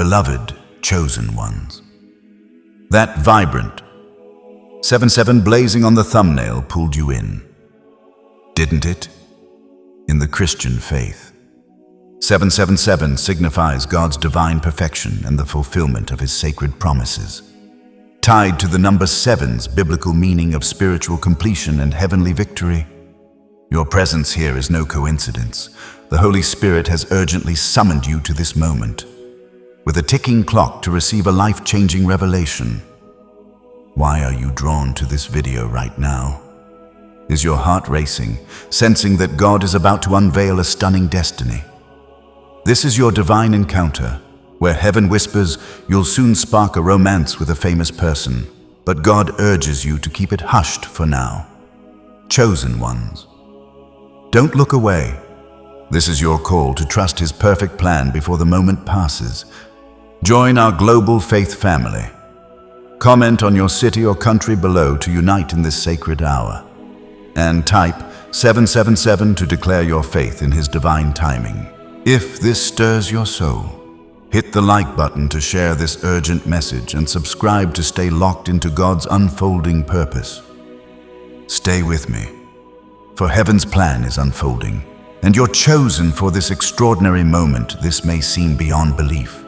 beloved, chosen ones. That vibrant 77 blazing on the thumbnail pulled you in, didn't it? In the Christian faith, 777 signifies God's divine perfection and the fulfillment of His sacred promises. Tied to the number 7's biblical meaning of spiritual completion and heavenly victory, your presence here is no coincidence. The Holy Spirit has urgently summoned you to this moment, with a ticking clock to receive a life-changing revelation. Why are you drawn to this video right now? Is your heart racing, sensing that God is about to unveil a stunning destiny? This is your divine encounter, where heaven whispers you'll soon spark a romance with a famous person, but God urges you to keep it hushed for now. Chosen ones, don't look away. This is your call to trust His perfect plan before the moment passes. Join our global faith family. Comment on your city or country below to unite in this sacred hour. And type 777 to declare your faith in His divine timing. If this stirs your soul, hit the like button to share this urgent message and subscribe to stay locked into God's unfolding purpose. Stay with me, for heaven's plan is unfolding, and you're chosen for this extraordinary moment. This may seem beyond belief,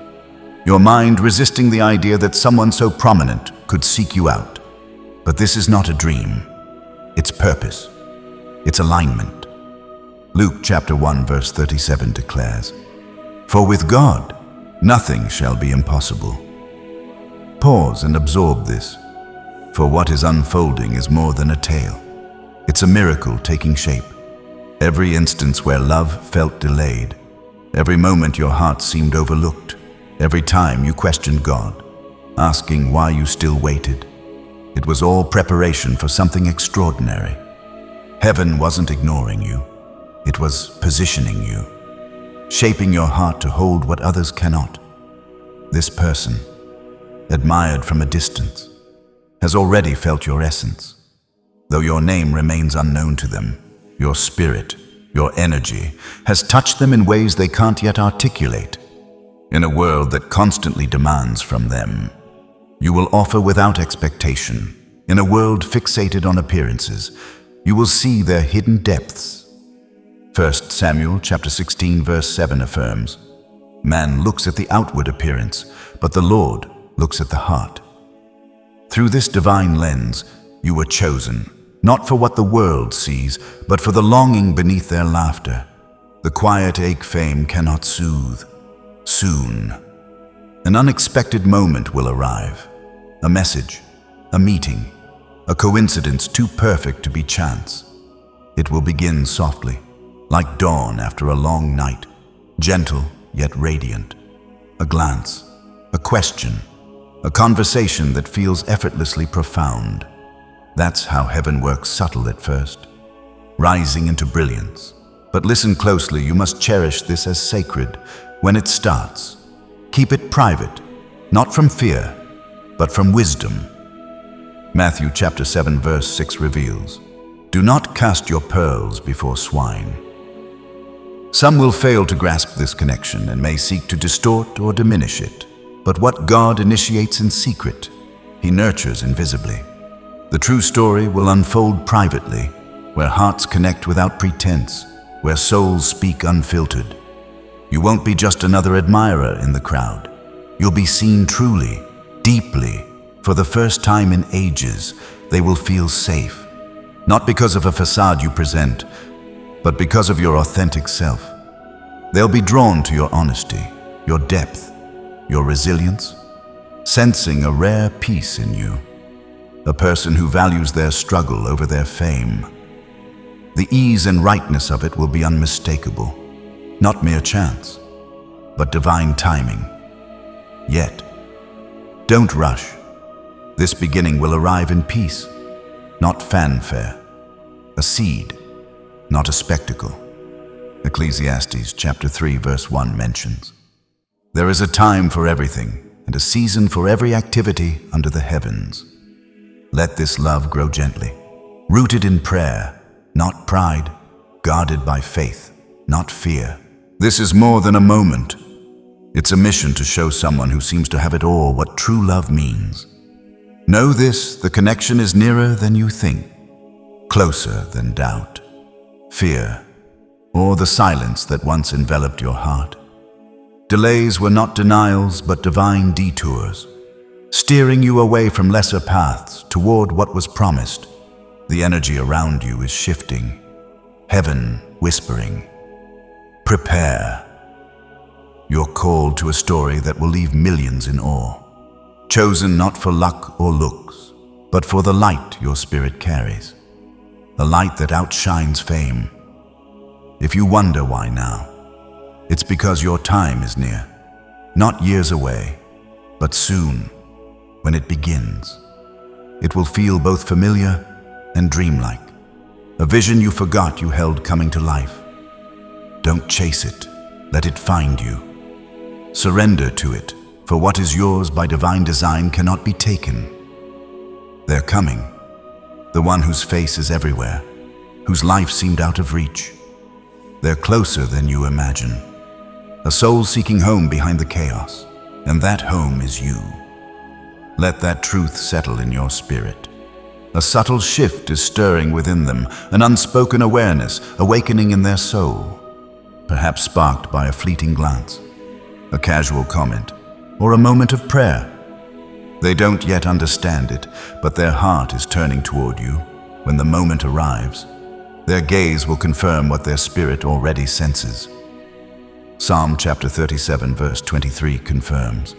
your mind resisting the idea that someone so prominent could seek you out. But this is not a dream. It's purpose. It's alignment. Luke chapter 1 verse 37 declares, "For with God, nothing shall be impossible." Pause and absorb this, for what is unfolding is more than a tale. It's a miracle taking shape. Every instance where love felt delayed, every moment your heart seemed overlooked, every time you questioned God, asking why you still waited, it was all preparation for something extraordinary. Heaven wasn't ignoring you. It was positioning you, shaping your heart to hold what others cannot. This person, admired from a distance, has already felt your essence. Though your name remains unknown to them, your spirit, your energy, has touched them in ways they can't yet articulate. In a world that constantly demands from them, you will offer without expectation. In a world fixated on appearances, you will see their hidden depths. 1 Samuel chapter 16 verse 7 affirms, "Man looks at the outward appearance, but the Lord looks at the heart." Through this divine lens, you were chosen, not for what the world sees, but for the longing beneath their laughter. The quiet ache fame cannot soothe. Soon, an unexpected moment will arrive. A message, a meeting, a coincidence too perfect to be chance. It will begin softly, like dawn after a long night, gentle yet radiant. A glance, a question, a conversation that feels effortlessly profound. That's how heaven works, subtle at first, rising into brilliance. But listen closely, you must cherish this as sacred. When it starts, keep it private, not from fear, but from wisdom. Matthew chapter 7 verse 6 reveals, "Do not cast your pearls before swine." Some will fail to grasp this connection and may seek to distort or diminish it. But what God initiates in secret, He nurtures invisibly. The true story will unfold privately, where hearts connect without pretense, where souls speak unfiltered. You won't be just another admirer in the crowd. You'll be seen truly, deeply. For the first time in ages, they will feel safe, not because of a facade you present, but because of your authentic self. They'll be drawn to your honesty, your depth, your resilience, sensing a rare peace in you, a person who values their struggle over their fame. The ease and rightness of it will be unmistakable, not mere chance, but divine timing. Yet, don't rush. This beginning will arrive in peace, not fanfare, a seed, not a spectacle. Ecclesiastes chapter 3 verse 1 mentions, "There is a time for everything and a season for every activity under the heavens." Let this love grow gently, rooted in prayer, not pride, guarded by faith, not fear. This is more than a moment. It's a mission to show someone who seems to have it all what true love means. Know this, the connection is nearer than you think, closer than doubt, fear, or the silence that once enveloped your heart. Delays were not denials, but divine detours, steering you away from lesser paths toward what was promised. The energy around you is shifting, heaven whispering, prepare. You're called to a story that will leave millions in awe, chosen not for luck or looks, but for the light your spirit carries, a light that outshines fame. If you wonder why now, it's because your time is near, not years away, but soon, when it begins. It will feel both familiar and dreamlike, a vision you forgot you held coming to life. Don't chase it, let it find you. Surrender to it, for what is yours by divine design cannot be taken. They're coming, the one whose face is everywhere, whose life seemed out of reach. They're closer than you imagine, a soul seeking home behind the chaos, and that home is you. Let that truth settle in your spirit. A subtle shift is stirring within them, an unspoken awareness awakening in their soul, perhaps sparked by a fleeting glance, a casual comment, or a moment of prayer. They don't yet understand it, but their heart is turning toward you. When the moment arrives, their gaze will confirm what their spirit already senses. Psalm chapter 37, verse 23 confirms,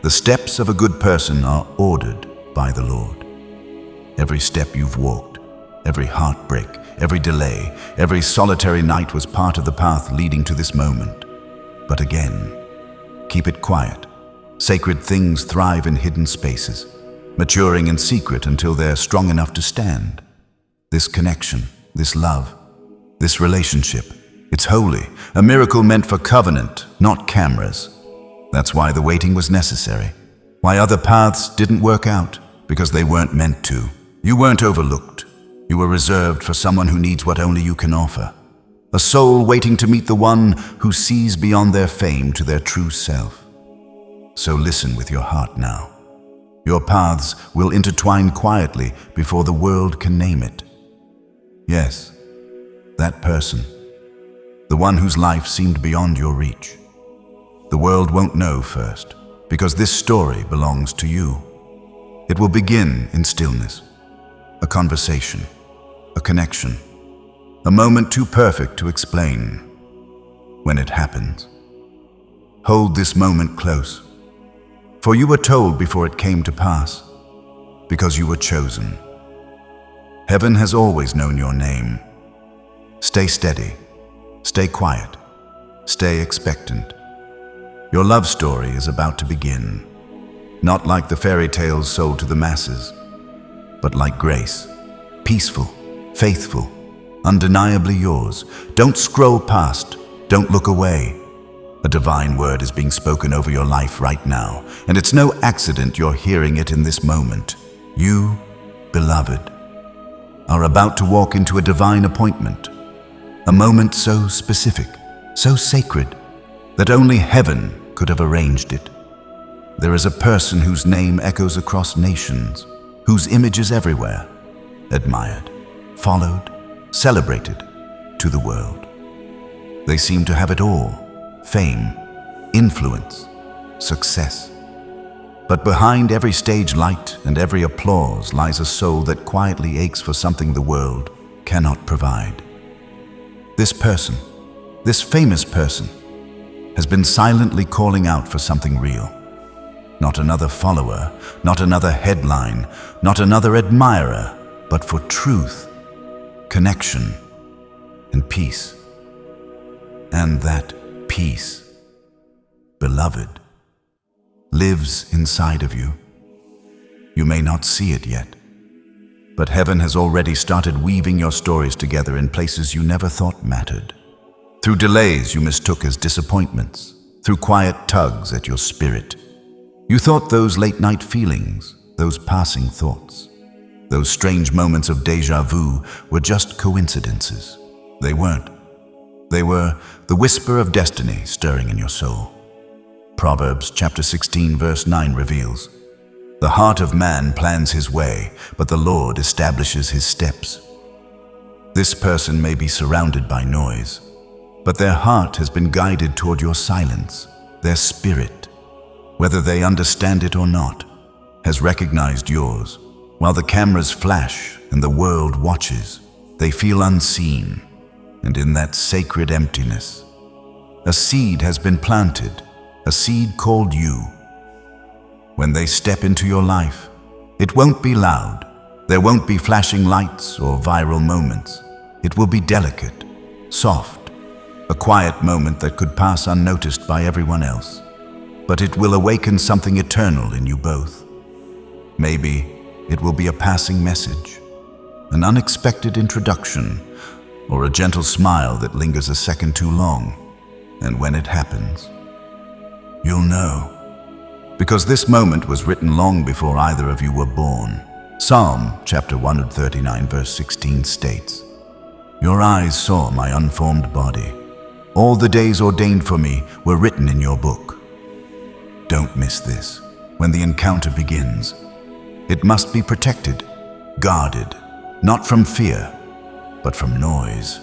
"The steps of a good person are ordered by the Lord." Every step you've walked, every heartbreak, every delay, every solitary night was part of the path leading to this moment. But again, keep it quiet. Sacred things thrive in hidden spaces, maturing in secret until they're strong enough to stand. This connection, this love, this relationship, it's holy, a miracle meant for covenant, not cameras. That's why the waiting was necessary, why other paths didn't work out, because they weren't meant to. You weren't overlooked. You were reserved for someone who needs what only you can offer. A soul waiting to meet the one who sees beyond their fame to their true self. So listen with your heart now. Your paths will intertwine quietly before the world can name it. Yes, that person, the one whose life seemed beyond your reach. The world won't know first, because this story belongs to you. It will begin in stillness, a conversation, a connection, a moment too perfect to explain. When it happens, hold this moment close, for you were told before it came to pass, because you were chosen. Heaven has always known your name. Stay steady, stay quiet, stay expectant. Your love story is about to begin, not like the fairy tales sold to the masses, but like grace, peaceful, faithful, undeniably yours. Don't scroll past, don't look away. A divine word is being spoken over your life right now, and it's no accident you're hearing it in this moment. You, beloved, are about to walk into a divine appointment, a moment so specific, so sacred, that only heaven could have arranged it. There is a person whose name echoes across nations, whose image is everywhere, admired, followed, celebrated to the world. They seem to have it all: fame, influence, success. But behind every stage light and every applause lies a soul that quietly aches for something the world cannot provide. This person, this famous person, has been silently calling out for something real. Not another follower, not another headline, not another admirer, but for truth, connection, and peace. And that peace, beloved, lives inside of you. You may not see it yet, but heaven has already started weaving your stories together in places you never thought mattered. Through delays you mistook as disappointments, through quiet tugs at your spirit. You thought those late-night feelings, those passing thoughts, those strange moments of déjà vu were just coincidences. They weren't. They were the whisper of destiny stirring in your soul, Proverbs chapter 16 verse 9 reveals. The heart of man plans his way, but the Lord establishes his steps. This person may be surrounded by noise, but their heart has been guided toward your silence. Their spirit, whether they understand it or not, has recognized yours. While the cameras flash and the world watches, they feel unseen, and in that sacred emptiness, a seed has been planted, a seed called you. When they step into your life, it won't be loud. There won't be flashing lights or viral moments. It will be delicate, soft, a quiet moment that could pass unnoticed by everyone else. But it will awaken something eternal in you both. Maybe it will be a passing message, an unexpected introduction, or a gentle smile that lingers a second too long. And when it happens, you'll know. Because this moment was written long before either of you were born. Psalm chapter 139 verse 16 states, "Your eyes saw my unformed body. All the days ordained for me were written in your book." Don't miss this. When the encounter begins, it must be protected, guarded, not from fear, but from noise.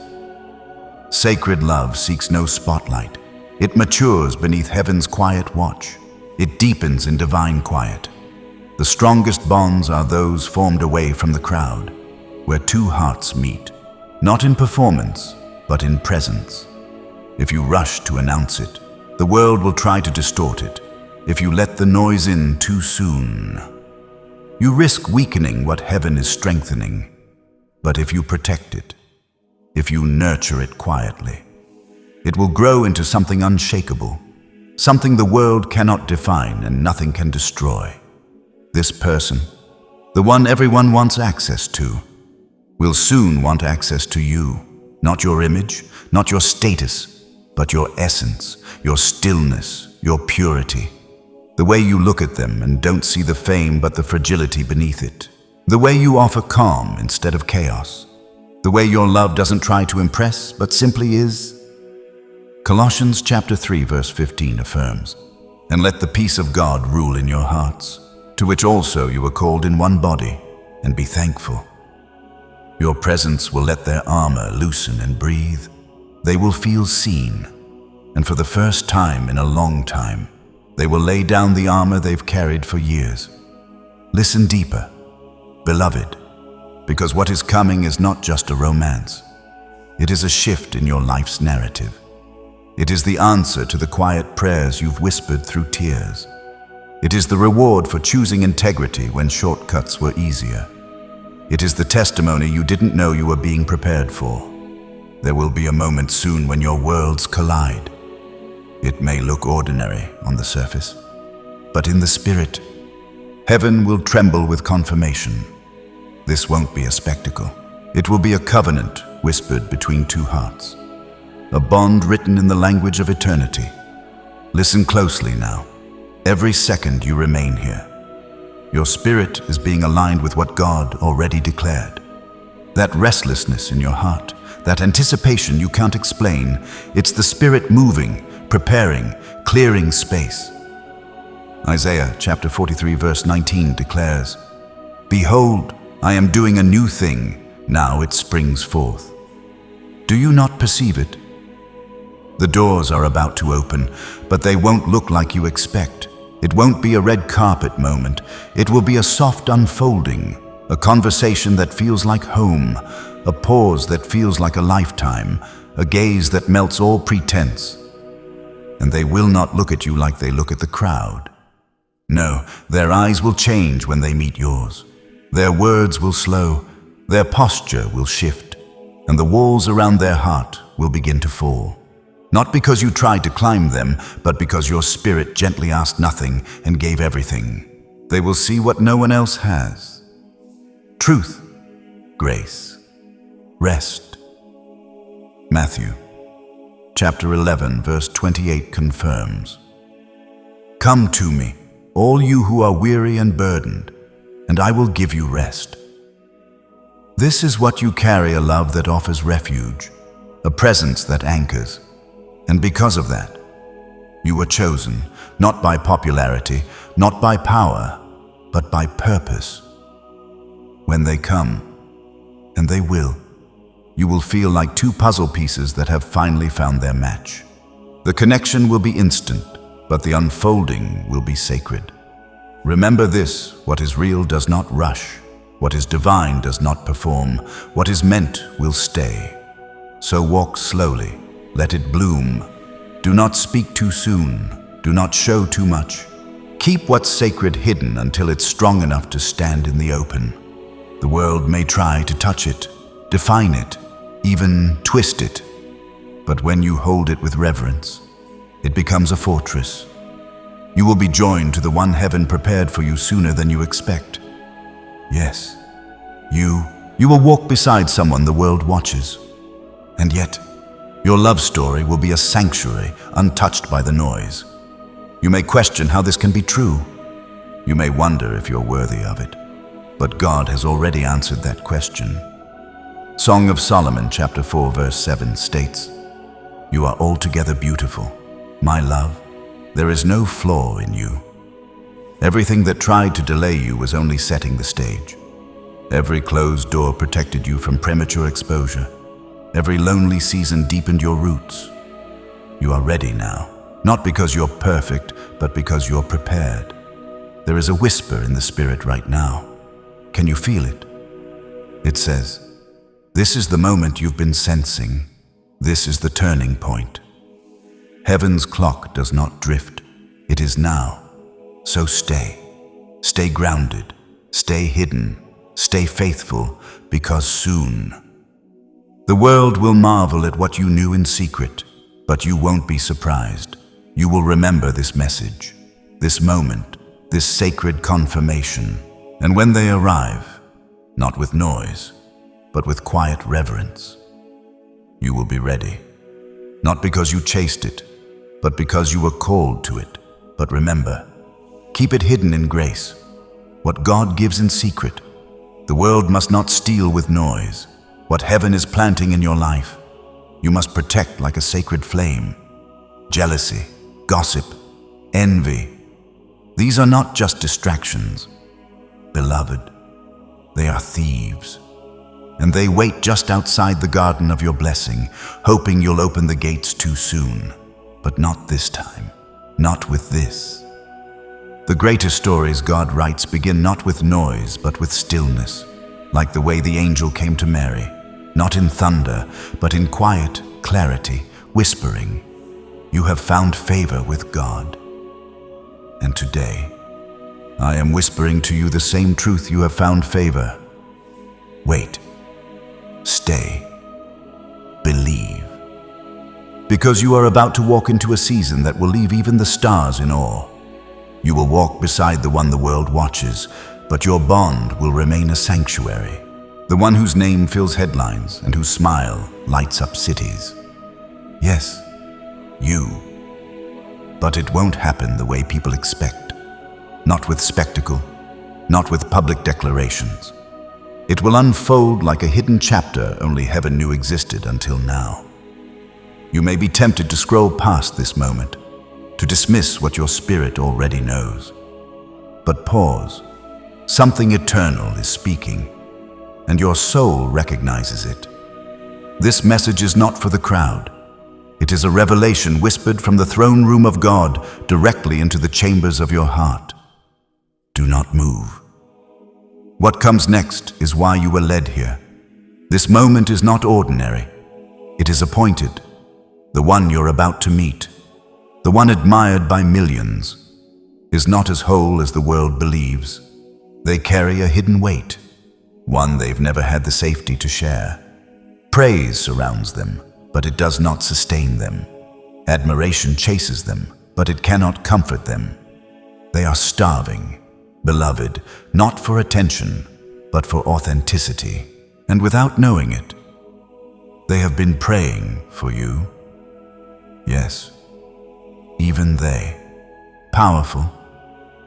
Sacred love seeks no spotlight. It matures beneath heaven's quiet watch. It deepens in divine quiet. The strongest bonds are those formed away from the crowd, where two hearts meet, not in performance, but in presence. If you rush to announce it, the world will try to distort it. If you let the noise in too soon, you risk weakening what heaven is strengthening. But if you protect it, if you nurture it quietly, it will grow into something unshakable, something the world cannot define and nothing can destroy. This person, the one everyone wants access to, will soon want access to you. Not your image, not your status, but your essence, your stillness, your purity. The way you look at them and don't see the fame but the fragility beneath it. The way you offer calm instead of chaos. The way your love doesn't try to impress but simply is. Colossians chapter 3 verse 15 affirms, "And let the peace of God rule in your hearts, to which also you were called in one body, and be thankful." Your presence will let their armor loosen and breathe. They will feel seen, and for the first time in a long time, they will lay down the armor they've carried for years. Listen deeper, beloved, because what is coming is not just a romance. It is a shift in your life's narrative. It is the answer to the quiet prayers you've whispered through tears. It is the reward for choosing integrity when shortcuts were easier. It is the testimony you didn't know you were being prepared for. There will be a moment soon when your worlds collide. It may look ordinary on the surface, but in the spirit, heaven will tremble with confirmation. This won't be a spectacle. It will be a covenant whispered between two hearts. A bond written in the language of eternity. Listen closely now. Every second you remain here, your spirit is being aligned with what God already declared. That restlessness in your heart, that anticipation you can't explain, it's the Spirit moving, preparing, clearing space. Isaiah chapter 43 verse 19 declares, "Behold, I am doing a new thing, now it springs forth." Do you not perceive it? The doors are about to open, but they won't look like you expect. It won't be a red carpet moment. It will be a soft unfolding, a conversation that feels like home, a pause that feels like a lifetime, a gaze that melts all pretense. And they will not look at you like they look at the crowd. No, their eyes will change when they meet yours. Their words will slow, their posture will shift, and the walls around their heart will begin to fall. Not because you tried to climb them, but because your spirit gently asked nothing and gave everything. They will see what no one else has. Truth, grace, rest. Matthew chapter 11 verse 28 confirms, "Come to me, all you who are weary and burdened, and I will give you rest." This is what you carry: a love that offers refuge, a presence that anchors. And because of that, You were chosen, not by popularity, not by power, but by purpose. When they come, and they will, you will feel like two puzzle pieces that have finally found their match. The connection will be instant, but the unfolding will be sacred. Remember this: what is real does not rush. What is divine does not perform. What is meant will stay. So walk slowly. Let it bloom. Do not speak too soon. Do not show too much. Keep what's sacred hidden until it's strong enough to stand in the open. The world may try to touch it, define it, even twist it. But when you hold it with reverence, it becomes a fortress. You will be joined to the one heaven prepared for you sooner than you expect. Yes, you will walk beside someone the world watches. And yet, your love story will be a sanctuary untouched by the noise. You may question how this can be true. You may wonder if you're worthy of it. But God has already answered that question. Song of Solomon, chapter 4, verse 7 states, "You are altogether beautiful, my love. There is no flaw in you." Everything that tried to delay you was only setting the stage. Every closed door protected you from premature exposure. Every lonely season deepened your roots. You are ready now, not because you're perfect, but because you're prepared. There is a whisper in the spirit right now. Can you feel it? It says, "This is the moment you've been sensing. This is the turning point." Heaven's clock does not drift. It is now. So stay. Stay grounded. Stay hidden. Stay faithful, because soon the world will marvel at what you knew in secret, but you won't be surprised. You will remember this message, this moment, this sacred confirmation. And when they arrive, not with noise, but with quiet reverence, you will be ready. Not because you chased it, but because you were called to it. But remember, keep it hidden in grace. What God gives in secret, the world must not steal with noise. What heaven is planting in your life, you must protect like a sacred flame. Jealousy, gossip, envy, these are not just distractions. Beloved, they are thieves. And they wait just outside the garden of your blessing, hoping you'll open the gates too soon. But not this time, not with this. The greatest stories God writes begin not with noise, but with stillness, like the way the angel came to Mary. Not in thunder, but in quiet clarity, whispering, "You have found favor with God." And today, I am whispering to you the same truth: you have found favor. Wait. Stay. Believe. Because you are about to walk into a season that will leave even the stars in awe. You will walk beside the one the world watches, but your bond will remain a sanctuary. The one whose name fills headlines and whose smile lights up cities. Yes, you. But it won't happen the way people expect. Not with spectacle, not with public declarations. It will unfold like a hidden chapter only heaven knew existed until now. You may be tempted to scroll past this moment, to dismiss what your spirit already knows. But pause. Something eternal is speaking, and your soul recognizes it. This message is not for the crowd. It is a revelation whispered from the throne room of God directly into the chambers of your heart. Do not move. What comes next is why you were led here. This moment is not ordinary. It is appointed. The one you're about to meet, the one admired by millions, is not as whole as the world believes. They carry a hidden weight, one they've never had the safety to share. Praise surrounds them, but it does not sustain them. Admiration chases them, but it cannot comfort them. They are starving, beloved, not for attention, but for authenticity. And without knowing it, they have been praying for you. Yes, even they, powerful,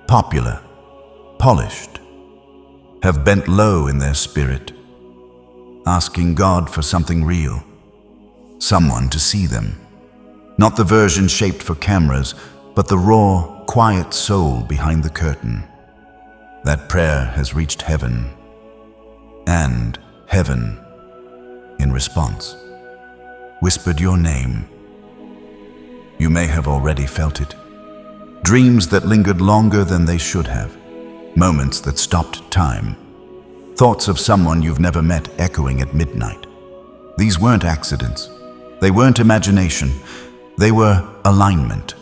popular, polished, have bent low in their spirit, asking God for something real, someone to see them, Not the version shaped for cameras, but the raw, quiet soul behind the curtain. That prayer has reached heaven, and heaven, in response, whispered your name. You may have already felt it. Dreams that lingered longer than they should have. Moments that stopped time. Thoughts of someone you've never met echoing at midnight. These weren't accidents. They weren't imagination. They were alignment.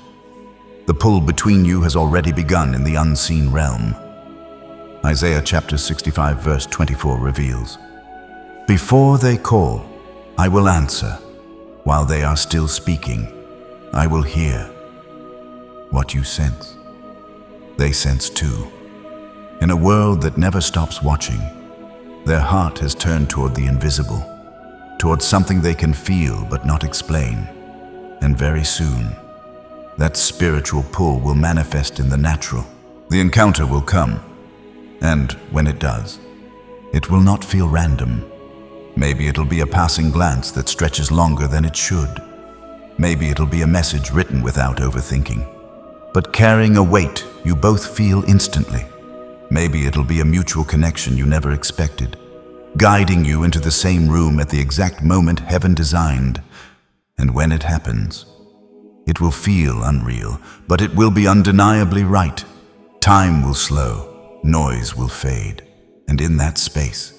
The pull between you has already begun in the unseen realm. Isaiah chapter 65 verse 24 reveals, "Before they call, I will answer. While they are still speaking, I will hear." What you sense, they sense too. In a world that never stops watching, their heart has turned toward the invisible, towards something they can feel but not explain. And very soon, that spiritual pull will manifest in the natural. The encounter will come, and when it does, it will not feel random. Maybe it'll be a passing glance that stretches longer than it should. Maybe it'll be a message written without overthinking, but carrying a weight you both feel instantly. Maybe it'll be a mutual connection you never expected, guiding you into the same room at the exact moment heaven designed. And when it happens, it will feel unreal, but it will be undeniably right. Time will slow, noise will fade, and in that space,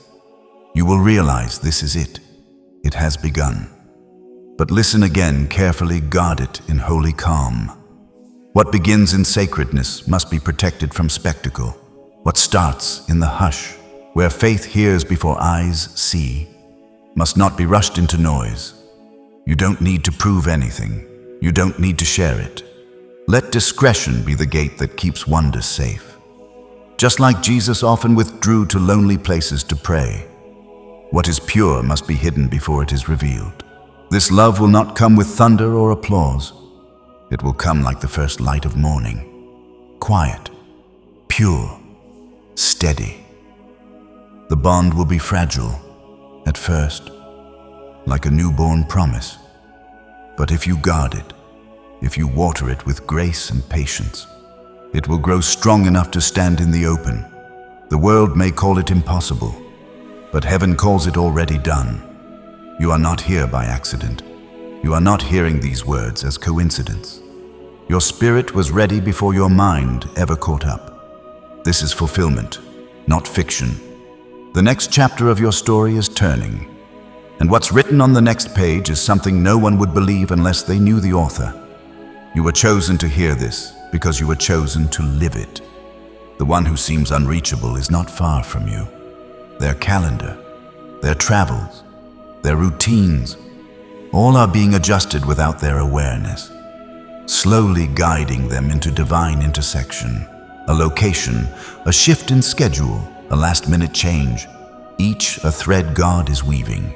you will realize this is it. It has begun. But listen again carefully, guard it in holy calm. What begins in sacredness must be protected from spectacle. What starts in the hush, where faith hears before eyes see, must not be rushed into noise. You don't need to prove anything. You don't need to share it. Let discretion be the gate that keeps wonder safe. Just like Jesus often withdrew to lonely places to pray, what is pure must be hidden before it is revealed. This love will not come with thunder or applause. It will come like the first light of morning, quiet, pure, steady. The bond will be fragile at first, like a newborn promise. But if you guard it, if you water it with grace and patience, it will grow strong enough to stand in the open. The world may call it impossible, but heaven calls it already done. You are not here by accident. You are not hearing these words as coincidence. Your spirit was ready before your mind ever caught up. This is fulfillment, not fiction. The next chapter of your story is turning, and what's written on the next page is something no one would believe unless they knew the author. You were chosen to hear this because you were chosen to live it. The one who seems unreachable is not far from you. Their calendar, their travels, their routines, all are being adjusted without their awareness, slowly guiding them into divine intersection. A location, a shift in schedule, a last-minute change, each a thread God is weaving.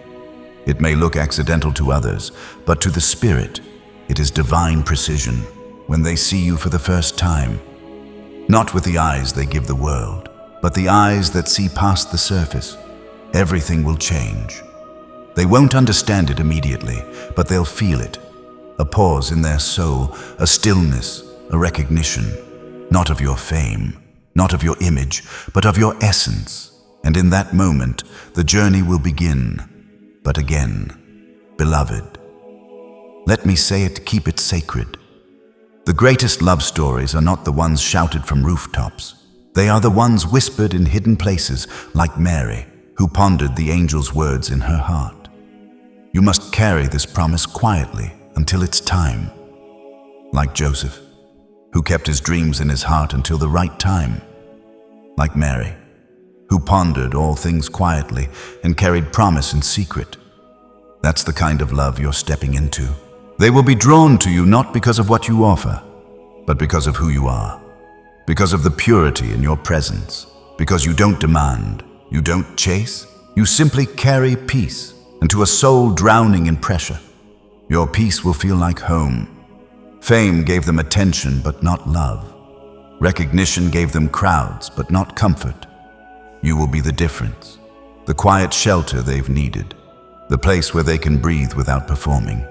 It may look accidental to others, but to the Spirit, it is divine precision when they see you for the first time. Not with the eyes they give the world, but the eyes that see past the surface. Everything will change. They won't understand it immediately, but they'll feel it. A pause in their soul, a stillness, a recognition, not of your fame, not of your image, but of your essence. And in that moment, the journey will begin. But again, beloved, let me say it, keep it sacred. The greatest love stories are not the ones shouted from rooftops. They are the ones whispered in hidden places, like Mary, who pondered the angel's words in her heart. You must carry this promise quietly until it's time. Like Joseph, who kept his dreams in his heart until the right time. Like Mary, who pondered all things quietly and carried promise in secret. That's the kind of love you're stepping into. They will be drawn to you not because of what you offer, but because of who you are, because of the purity in your presence, because you don't demand, you don't chase, you simply carry peace, and to a soul drowning in pressure, your peace will feel like home. Fame gave them attention, but not love. Recognition gave them crowds, but not comfort. You will be the difference, the quiet shelter they've needed, the place where they can breathe without performing.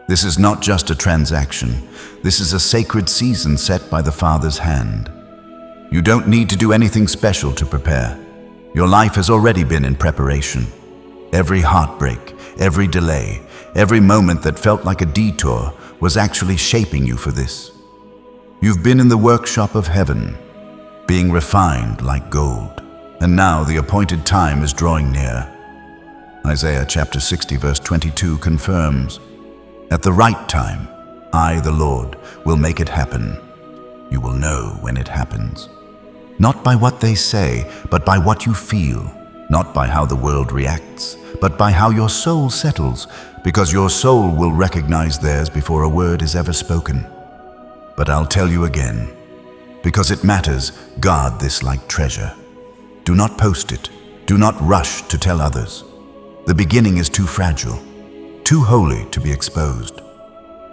This is not just a transaction. This is a sacred season set by the Father's hand. You don't need to do anything special to prepare. Your life has already been in preparation. Every heartbreak, every delay, every moment that felt like a detour was actually shaping you for this. You've been in the workshop of heaven, being refined like gold, and now the appointed time is drawing near. Isaiah chapter 60 verse 22 confirms, "At the right time, I, the Lord, will make it happen. You will know when it happens." Not by what they say, but by what you feel. Not by how the world reacts, but by how your soul settles, because your soul will recognize theirs before a word is ever spoken. But I'll tell you again, because it matters, guard this like treasure. Do not post it. Do not rush to tell others. The beginning is too fragile, too holy to be exposed.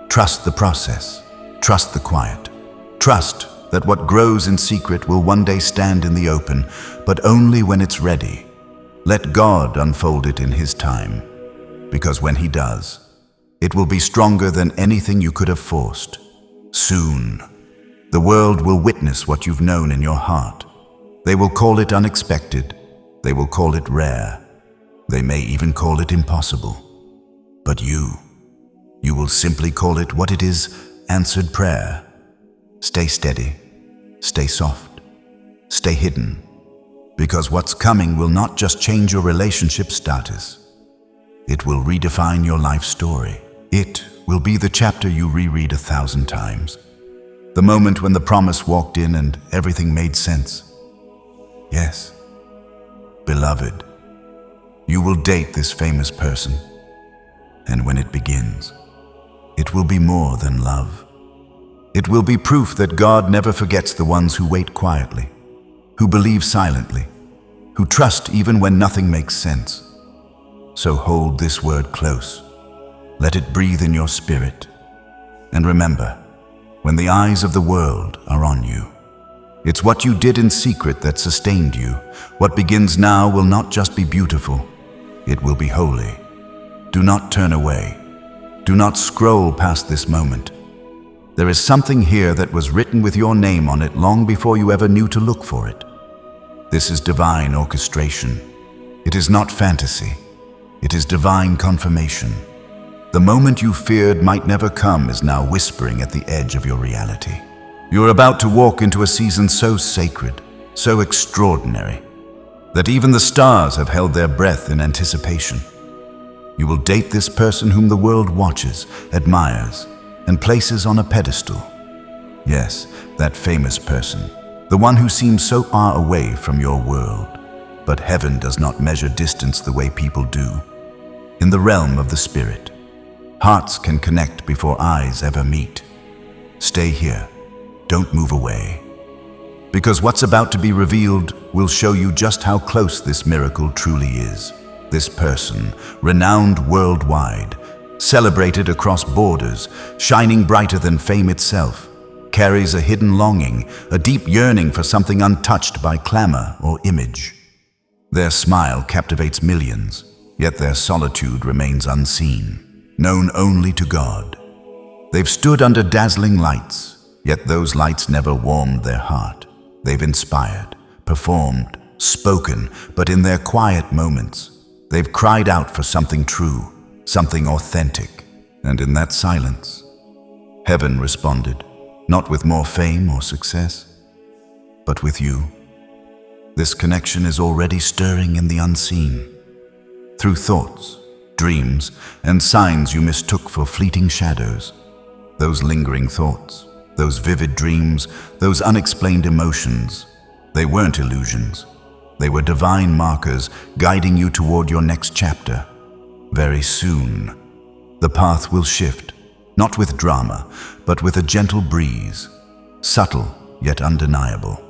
Trust the process. Trust the quiet. Trust that what grows in secret will one day stand in the open, but only when it's ready. Let God unfold it in His time, because when He does, it will be stronger than anything you could have forced. Soon, the world will witness what you've known in your heart. They will call it unexpected. They will call it rare. They may even call it impossible. But you will simply call it what it is: answered prayer. Stay steady. Stay soft. Stay hidden. Because what's coming will not just change your relationship status. It will redefine your life story. It will be the chapter you reread 1,000 times. The moment when the promise walked in and everything made sense. Yes, beloved, you will date this famous person. And when it begins, it will be more than love. It will be proof that God never forgets the ones who wait quietly, who believe silently, who trust even when nothing makes sense. So hold this word close. Let it breathe in your spirit. And remember, when the eyes of the world are on you, it's what you did in secret that sustained you. What begins now will not just be beautiful, it will be holy. Do not turn away. Do not scroll past this moment. There is something here that was written with your name on it long before you ever knew to look for it. This is divine orchestration. It is not fantasy. It is divine confirmation. The moment you feared might never come is now whispering at the edge of your reality. You are about to walk into a season so sacred, so extraordinary, that even the stars have held their breath in anticipation. You will date this person whom the world watches, admires, and places on a pedestal. Yes, that famous person, the one who seems so far away from your world. But heaven does not measure distance the way people do. In the realm of the Spirit, hearts can connect before eyes ever meet. Stay here. Don't move away. Because what's about to be revealed will show you just how close this miracle truly is. This person, renowned worldwide, celebrated across borders, shining brighter than fame itself, carries a hidden longing, a deep yearning for something untouched by clamor or image. Their smile captivates millions, yet their solitude remains unseen, known only to God. They've stood under dazzling lights, yet those lights never warmed their heart. They've inspired, performed, spoken, but in their quiet moments, they've cried out for something true, something authentic. And in that silence, heaven responded, not with more fame or success, but with you. This connection is already stirring in the unseen. Through thoughts, dreams, and signs you mistook for fleeting shadows. Those lingering thoughts, those vivid dreams, those unexplained emotions, they weren't illusions. They were divine markers guiding you toward your next chapter. Very soon, the path will shift, not with drama, but with a gentle breeze, subtle yet undeniable.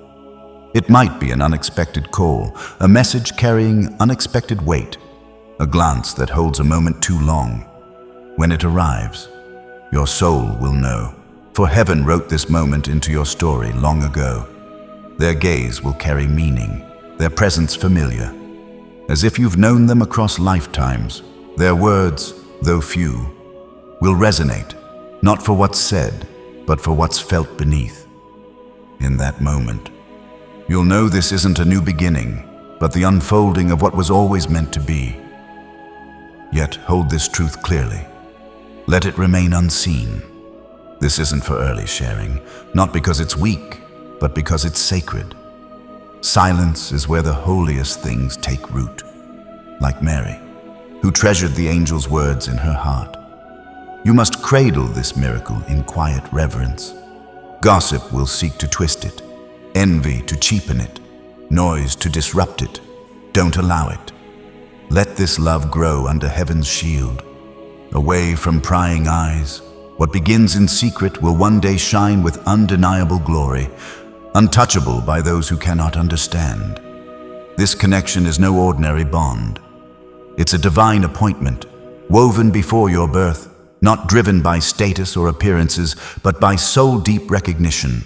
It might be an unexpected call, a message carrying unexpected weight, a glance that holds a moment too long. When it arrives, your soul will know, for heaven wrote this moment into your story long ago. Their gaze will carry meaning, their presence familiar, as if you've known them across lifetimes. Their words, though few, will resonate, not for what's said, but for what's felt beneath. In that moment, you'll know this isn't a new beginning, but the unfolding of what was always meant to be. Yet hold this truth clearly. Let it remain unseen. This isn't for early sharing, not because it's weak, but because it's sacred. Silence is where the holiest things take root, like Mary, who treasured the angel's words in her heart. You must cradle this miracle in quiet reverence. Gossip will seek to twist it, envy to cheapen it, noise to disrupt it. Don't allow it. Let this love grow under heaven's shield, away from prying eyes. What begins in secret will one day shine with undeniable glory, untouchable by those who cannot understand. This connection is no ordinary bond. It's a divine appointment, woven before your birth, not driven by status or appearances, but by soul-deep recognition.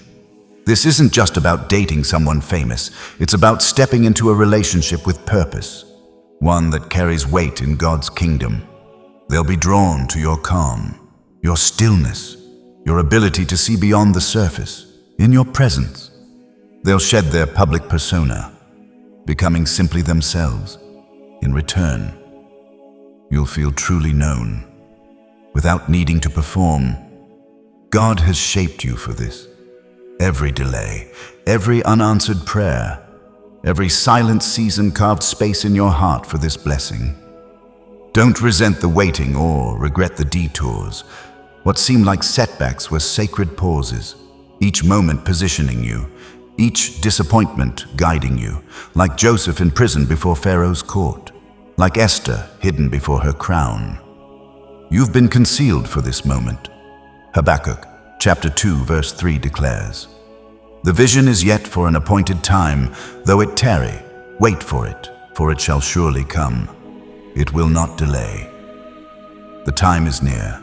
This isn't just about dating someone famous. It's about stepping into a relationship with purpose, one that carries weight in God's kingdom. They'll be drawn to your calm, your stillness, your ability to see beyond the surface, in your presence. They'll shed their public persona, becoming simply themselves. In return, you'll feel truly known, without needing to perform. God has shaped you for this. Every delay, every unanswered prayer, every silent season carved space in your heart for this blessing. Don't resent the waiting or regret the detours. What seemed like setbacks were sacred pauses, each moment positioning you, each disappointment guiding you, like Joseph in prison before Pharaoh's court, like Esther hidden before her crown. You've been concealed for this moment. Habakkuk chapter 2 verse 3 declares, "The vision is yet for an appointed time, though it tarry, wait for it shall surely come. It will not delay." The time is near.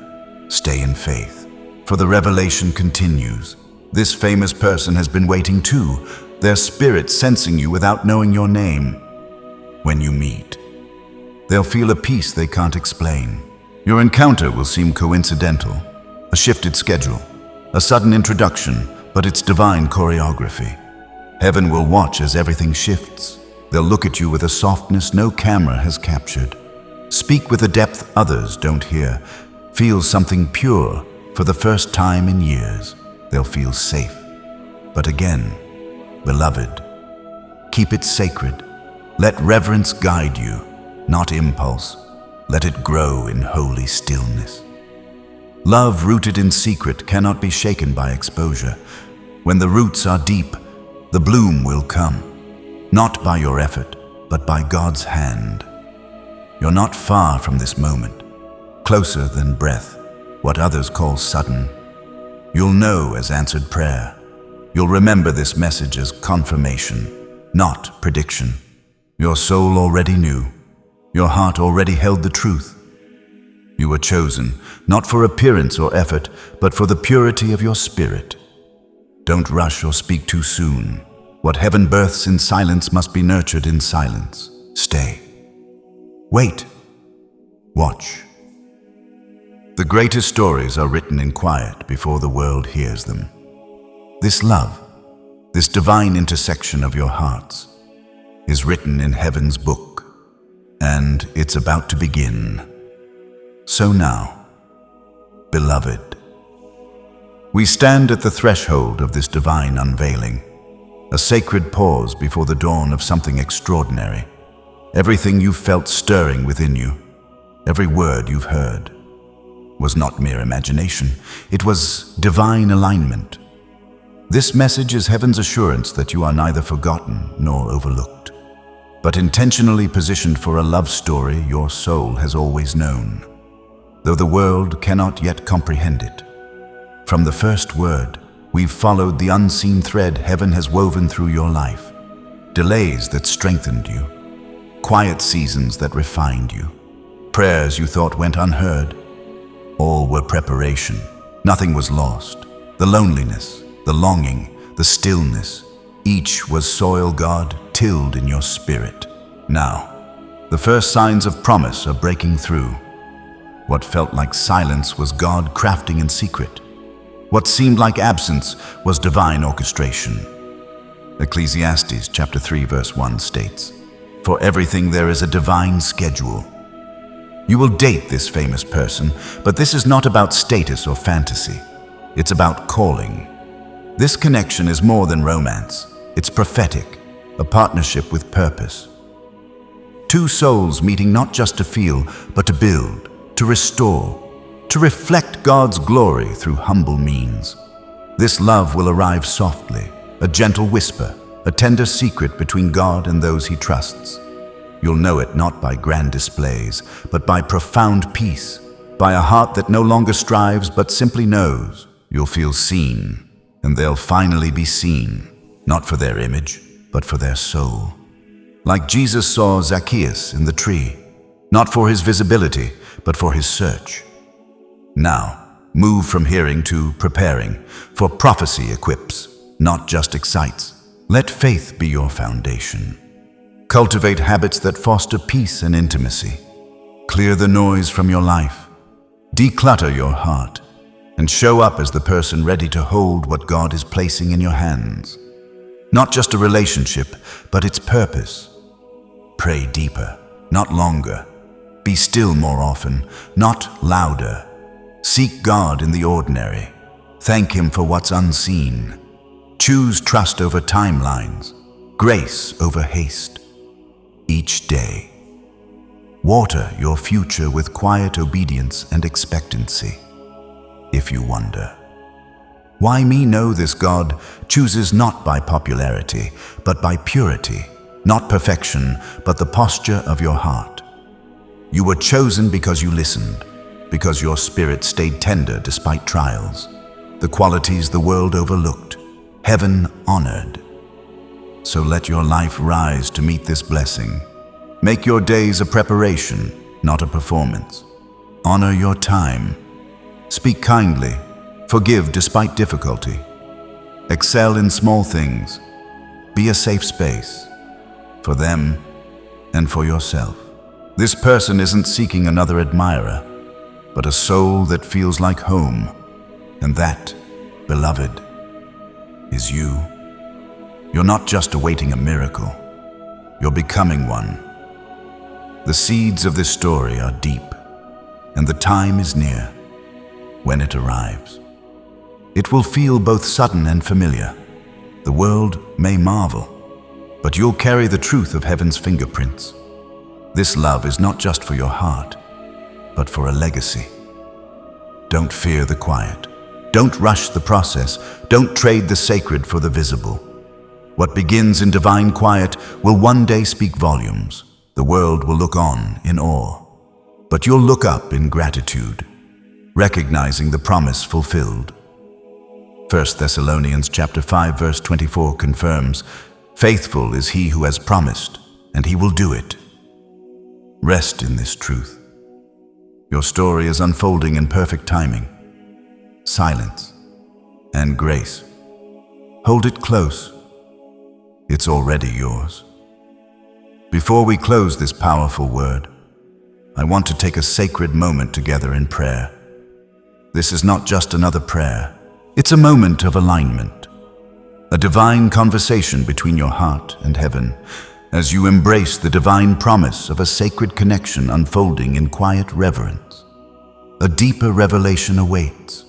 Stay in faith, for the revelation continues. This famous person has been waiting too, their spirit sensing you without knowing your name. When you meet, they'll feel a peace they can't explain. Your encounter will seem coincidental, a shifted schedule, a sudden introduction, but it's divine choreography. Heaven will watch as everything shifts. They'll look at you with a softness no camera has captured. Speak with a depth others don't hear. Feel something pure for the first time in years. They'll feel safe. But again, beloved, keep it sacred. Let reverence guide you, not impulse. Let it grow in holy stillness. Love rooted in secret cannot be shaken by exposure. When the roots are deep, the bloom will come, not by your effort, but by God's hand. You're not far from this moment, closer than breath, what others call sudden. You'll know as answered prayer. You'll remember this message as confirmation, not prediction. Your soul already knew. Your heart already held the truth. You were chosen, not for appearance or effort, but for the purity of your spirit. Don't rush or speak too soon. What heaven births in silence must be nurtured in silence. Stay. Wait. Watch. The greatest stories are written in quiet before the world hears them. This love, this divine intersection of your hearts, is written in heaven's book, and it's about to begin. So now, beloved, we stand at the threshold of this divine unveiling, a sacred pause before the dawn of something extraordinary. Everything you've felt stirring within you, every word you've heard, was not mere imagination. It was divine alignment. This message is heaven's assurance that you are neither forgotten nor overlooked, but intentionally positioned for a love story your soul has always known, though the world cannot yet comprehend it. From the first word, we've followed the unseen thread heaven has woven through your life. Delays that strengthened you, quiet seasons that refined you, prayers you thought went unheard. All were preparation. Nothing was lost. The loneliness, the longing, the stillness, each was soil God tilled in your spirit. Now, the first signs of promise are breaking through. What felt like silence was God crafting in secret. What seemed like absence was divine orchestration. Ecclesiastes chapter 3 verse 1 states, "For everything there is a divine schedule." You will date this famous person, but this is not about status or fantasy. It's about calling. This connection is more than romance. It's prophetic, a partnership with purpose. Two souls meeting not just to feel, but to build, to restore, to reflect God's glory through humble means. This love will arrive softly, a gentle whisper, a tender secret between God and those he trusts. You'll know it not by grand displays, but by profound peace, by a heart that no longer strives but simply knows. You'll feel seen, and they'll finally be seen, not for their image, but for their soul. Like Jesus saw Zacchaeus in the tree, not for his visibility, but for his search. Now, move from hearing to preparing, for prophecy equips, not just excites. Let faith be your foundation. Cultivate habits that foster peace and intimacy. Clear the noise from your life. Declutter your heart, and show up as the person ready to hold what God is placing in your hands. Not just a relationship, but its purpose. Pray deeper, not longer. Be still more often, not louder. Seek God in the ordinary. Thank Him for what's unseen. Choose trust over timelines, grace over haste. Each day, water your future with quiet obedience and expectancy. If you wonder, why me? Know this: God chooses not by popularity, but by purity, not perfection, but the posture of your heart. You were chosen because you listened, because your spirit stayed tender despite trials, the qualities the world overlooked, heaven honored. So let your life rise to meet this blessing. Make your days a preparation, not a performance. Honor your time. Speak kindly. Forgive despite difficulty. Excel in small things. Be a safe space for them and for yourself. This person isn't seeking another admirer, but a soul that feels like home. And that, beloved, is you. You're not just awaiting a miracle. You're becoming one. The seeds of this story are deep, and the time is near when it arrives. It will feel both sudden and familiar. The world may marvel, but you'll carry the truth of heaven's fingerprints. This love is not just for your heart, but for a legacy. Don't fear the quiet. Don't rush the process. Don't trade the sacred for the visible. What begins in divine quiet will one day speak volumes. The world will look on in awe, but you'll look up in gratitude, recognizing the promise fulfilled. 1 Thessalonians chapter 5 verse 24 confirms, "Faithful is he who has promised, and he will do it." Rest in this truth. Your story is unfolding in perfect timing, silence, and grace. Hold it close. It's already yours. Before we close this powerful word, I want to take a sacred moment together in prayer. This is not just another prayer. It's a moment of alignment, a divine conversation between your heart and heaven, as you embrace the divine promise of a sacred connection unfolding in quiet reverence. A deeper revelation awaits.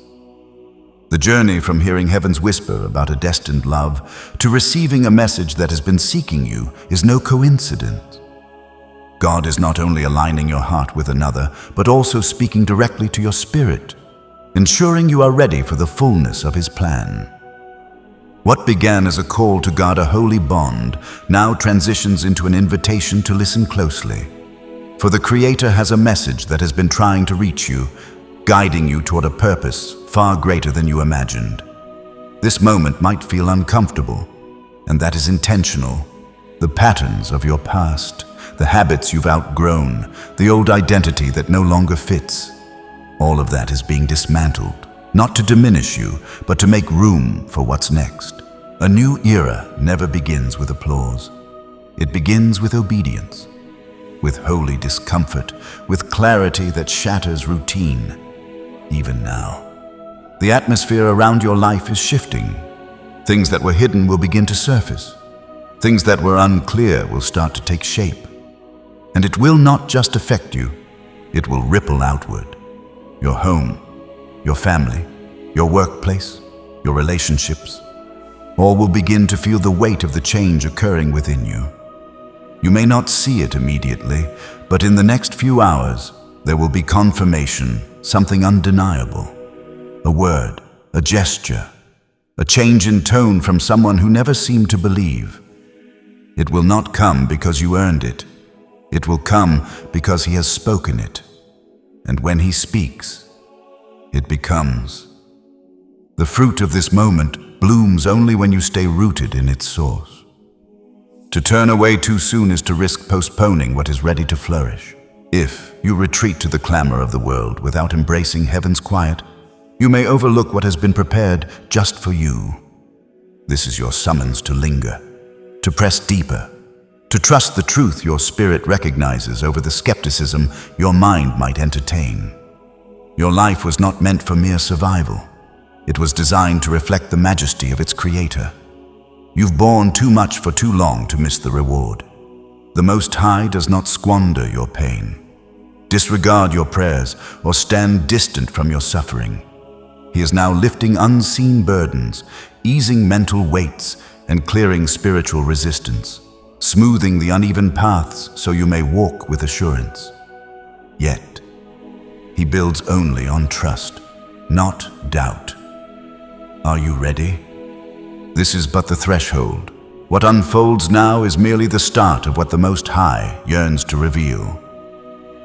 The journey from hearing heaven's whisper about a destined love to receiving a message that has been seeking you is no coincidence. God is not only aligning your heart with another, but also speaking directly to your spirit, ensuring you are ready for the fullness of His plan. What began as a call to guard a holy bond now transitions into an invitation to listen closely. For the Creator has a message that has been trying to reach you, guiding you toward a purpose far greater than you imagined. This moment might feel uncomfortable, and that is intentional. The patterns of your past, the habits you've outgrown, the old identity that no longer fits, all of that is being dismantled, not to diminish you, but to make room for what's next. A new era never begins with applause. It begins with obedience. with holy discomfort, with clarity that shatters routine, even now. The atmosphere around your life is shifting. Things that were hidden will begin to surface. Things that were unclear will start to take shape. And it will not just affect you, it will ripple outward. Your home, your family, your workplace, your relationships, all will begin to feel the weight of the change occurring within you. You may not see it immediately, but in the next few hours, there will be confirmation, something undeniable. A word, a gesture, a change in tone from someone who never seemed to believe. It will not come because you earned it. It will come because he has spoken it. And when he speaks, it becomes. The fruit of this moment blooms only when you stay rooted in its source. To turn away too soon is to risk postponing what is ready to flourish. If you retreat to the clamor of the world without embracing heaven's quiet, you may overlook what has been prepared just for you. This is your summons to linger, to press deeper, to trust the truth your spirit recognizes over the skepticism your mind might entertain. Your life was not meant for mere survival. It was designed to reflect the majesty of its creator. You've borne too much for too long to miss the reward. The Most High does not squander your pain, disregard your prayers, or stand distant from your suffering. He is now lifting unseen burdens, easing mental weights, and clearing spiritual resistance, smoothing the uneven paths so you may walk with assurance. Yet, he builds only on trust, not doubt. Are you ready? This is but the threshold. What unfolds now is merely the start of what the Most High yearns to reveal.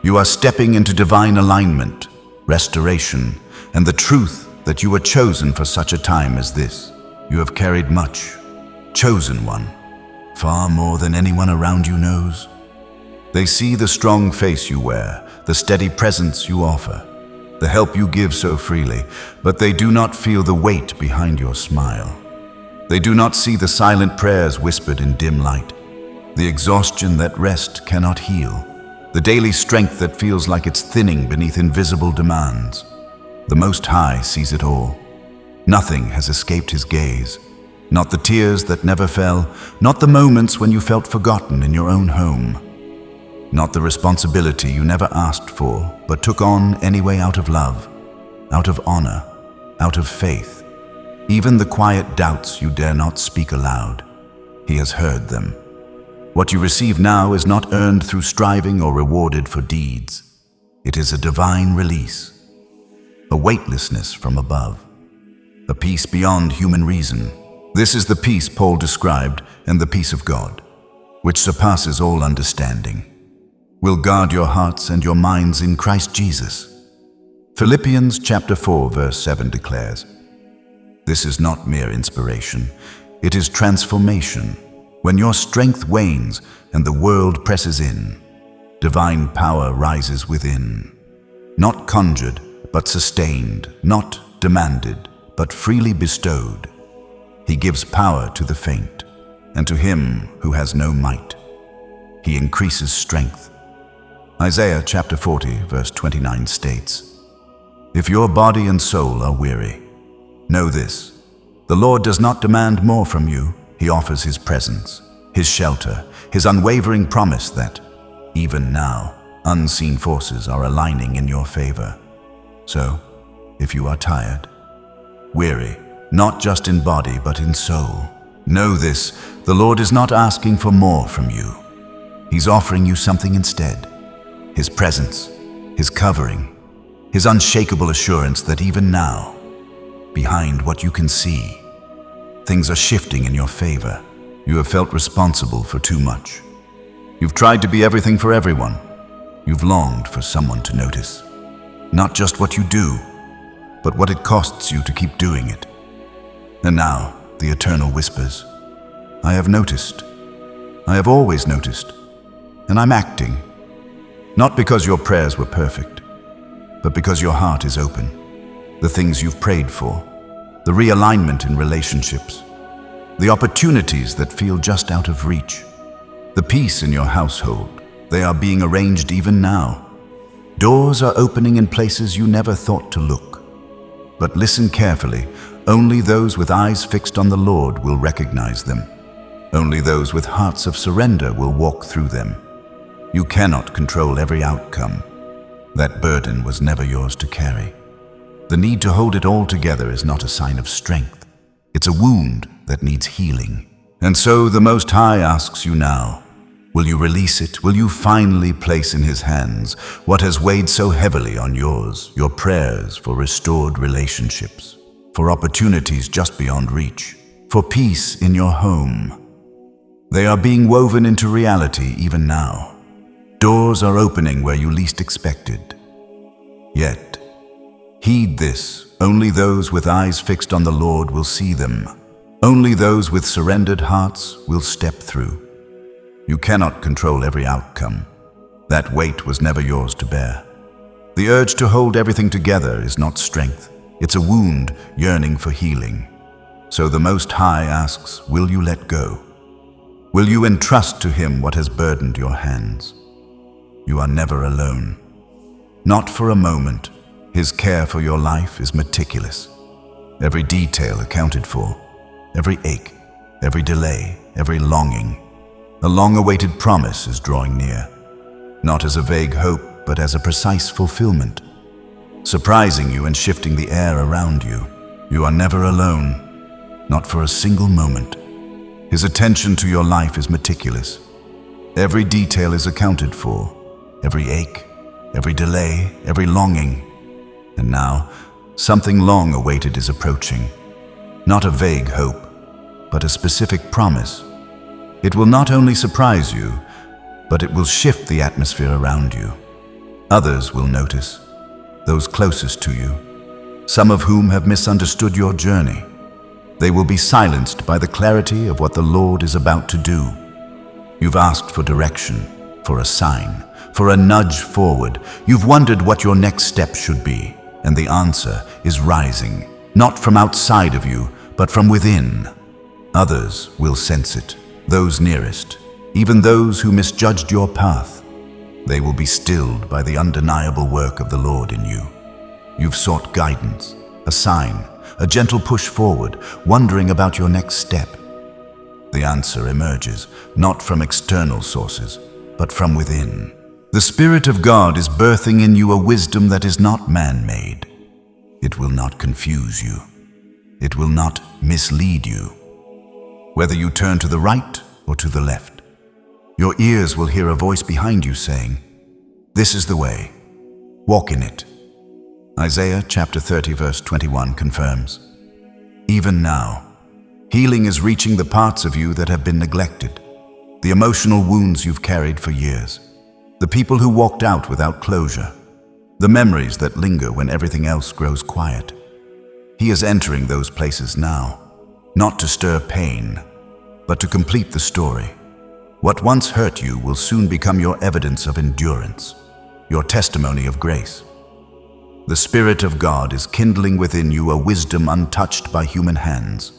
You are stepping into divine alignment, restoration, and the truth that you were chosen for such a time as this. You have carried much, chosen one, far more than anyone around you knows. They see the strong face you wear, the steady presence you offer, the help you give so freely, but they do not feel the weight behind your smile. They do not see the silent prayers whispered in dim light, the exhaustion that rest cannot heal, the daily strength that feels like it's thinning beneath invisible demands. The Most High sees it all. Nothing has escaped his gaze. Not the tears that never fell, not the moments when you felt forgotten in your own home. Not the responsibility you never asked for, but took on anyway out of love, out of honor, out of faith. Even the quiet doubts you dare not speak aloud. He has heard them. What you receive now is not earned through striving or rewarded for deeds. It is a divine release, a weightlessness from above, a peace beyond human reason. This is the peace Paul described, and the peace of God, which surpasses all understanding, will guard your hearts and your minds in Christ Jesus. Philippians chapter 4, verse 7 declares, "This is not mere inspiration, it is transformation. When your strength wanes and the world presses in, divine power rises within. Not conjured, but sustained, not demanded, but freely bestowed. He gives power to the faint, and to him who has no might, he increases strength." Isaiah chapter 40, verse 29 states, "If your body and soul are weary, know this, the Lord does not demand more from you. He offers his presence, his shelter, his unwavering promise that, even now, unseen forces are aligning in your favor. So, if you are tired, weary, not just in body but in soul, know this, the Lord is not asking for more from you. He's offering you something instead. His presence, his covering, his unshakable assurance that even now, behind what you can see, things are shifting in your favor. You have felt responsible for too much. You've tried to be everything for everyone. You've longed for someone to notice. Not just what you do, but what it costs you to keep doing it. And now, the Eternal whispers, "I have noticed. I have always noticed. And I'm acting. Not because your prayers were perfect, but because your heart is open. The things you've prayed for, the realignment in relationships, the opportunities that feel just out of reach, the peace in your household, They are being arranged even now. Doors are opening in places you never thought to look. But listen carefully. Only those with eyes fixed on the Lord will recognize them. Only those with hearts of surrender will walk through them. You cannot control every outcome. That burden was never yours to carry. The need to hold it all together is not a sign of strength. It's a wound that needs healing. And so the Most High asks you now, will you release it? Will you finally place in His hands what has weighed so heavily on yours, your prayers for restored relationships, for opportunities just beyond reach, for peace in your home? They are being woven into reality even now. Doors are opening where you least expected. Yet, heed this, only those with eyes fixed on the Lord will see them. Only those with surrendered hearts will step through. You cannot control every outcome. That weight was never yours to bear. The urge to hold everything together is not strength. It's a wound yearning for healing. So the Most High asks, will you let go? Will you entrust to Him what has burdened your hands? You are never alone. Not for a moment. His care for your life is meticulous. Every detail accounted for. Every ache, every delay, every longing. A long-awaited promise is drawing near. Not as a vague hope, but as a precise fulfillment. Surprising you and shifting the air around you. You are never alone. Not for a single moment. His attention to your life is meticulous. Every detail is accounted for. Every ache, every delay, every longing. And now, something long awaited is approaching. Not a vague hope, but a specific promise. It will not only surprise you, but it will shift the atmosphere around you. Others will notice, those closest to you, some of whom have misunderstood your journey. They will be silenced by the clarity of what the Lord is about to do. You've asked for direction, for a sign, for a nudge forward. You've wondered what your next step should be, and the answer is rising, not from outside of you, but from within. Others will sense it, those nearest, even those who misjudged your path. They will be stilled by the undeniable work of the Lord in you. You've sought guidance, a sign, a gentle push forward, wondering about your next step. The answer emerges, not from external sources, but from within. The Spirit of God is birthing in you a wisdom that is not man-made. It will not confuse you. It will not mislead you. Whether you turn to the right or to the left, your ears will hear a voice behind you saying, "This is the way. Walk in it." Isaiah chapter 30 verse 21 confirms. Even now, healing is reaching the parts of you that have been neglected, the emotional wounds you've carried for years, the people who walked out without closure, the memories that linger when everything else grows quiet. He is entering those places now, not to stir pain, but to complete the story. What once hurt you will soon become your evidence of endurance, your testimony of grace. The Spirit of God is kindling within you a wisdom untouched by human hands,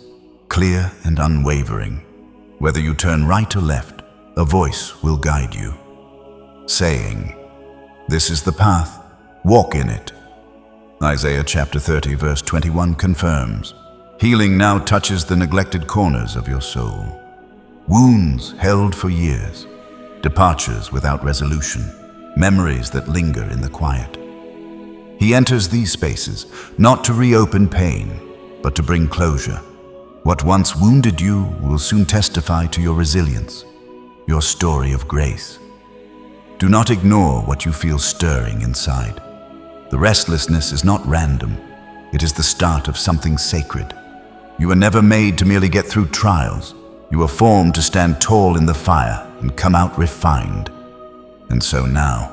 clear and unwavering. Whether you turn right or left, a voice will guide you, saying, "This is the path, walk in it." Isaiah chapter 30 verse 21 confirms. Healing now touches the neglected corners of your soul. Wounds held for years, departures without resolution, memories that linger in the quiet. He enters these spaces, not to reopen pain, but to bring closure. What once wounded you will soon testify to your resilience, your story of grace. Do not ignore what you feel stirring inside. The restlessness is not random. It is the start of something sacred. You were never made to merely get through trials. You were formed to stand tall in the fire and come out refined. And so now,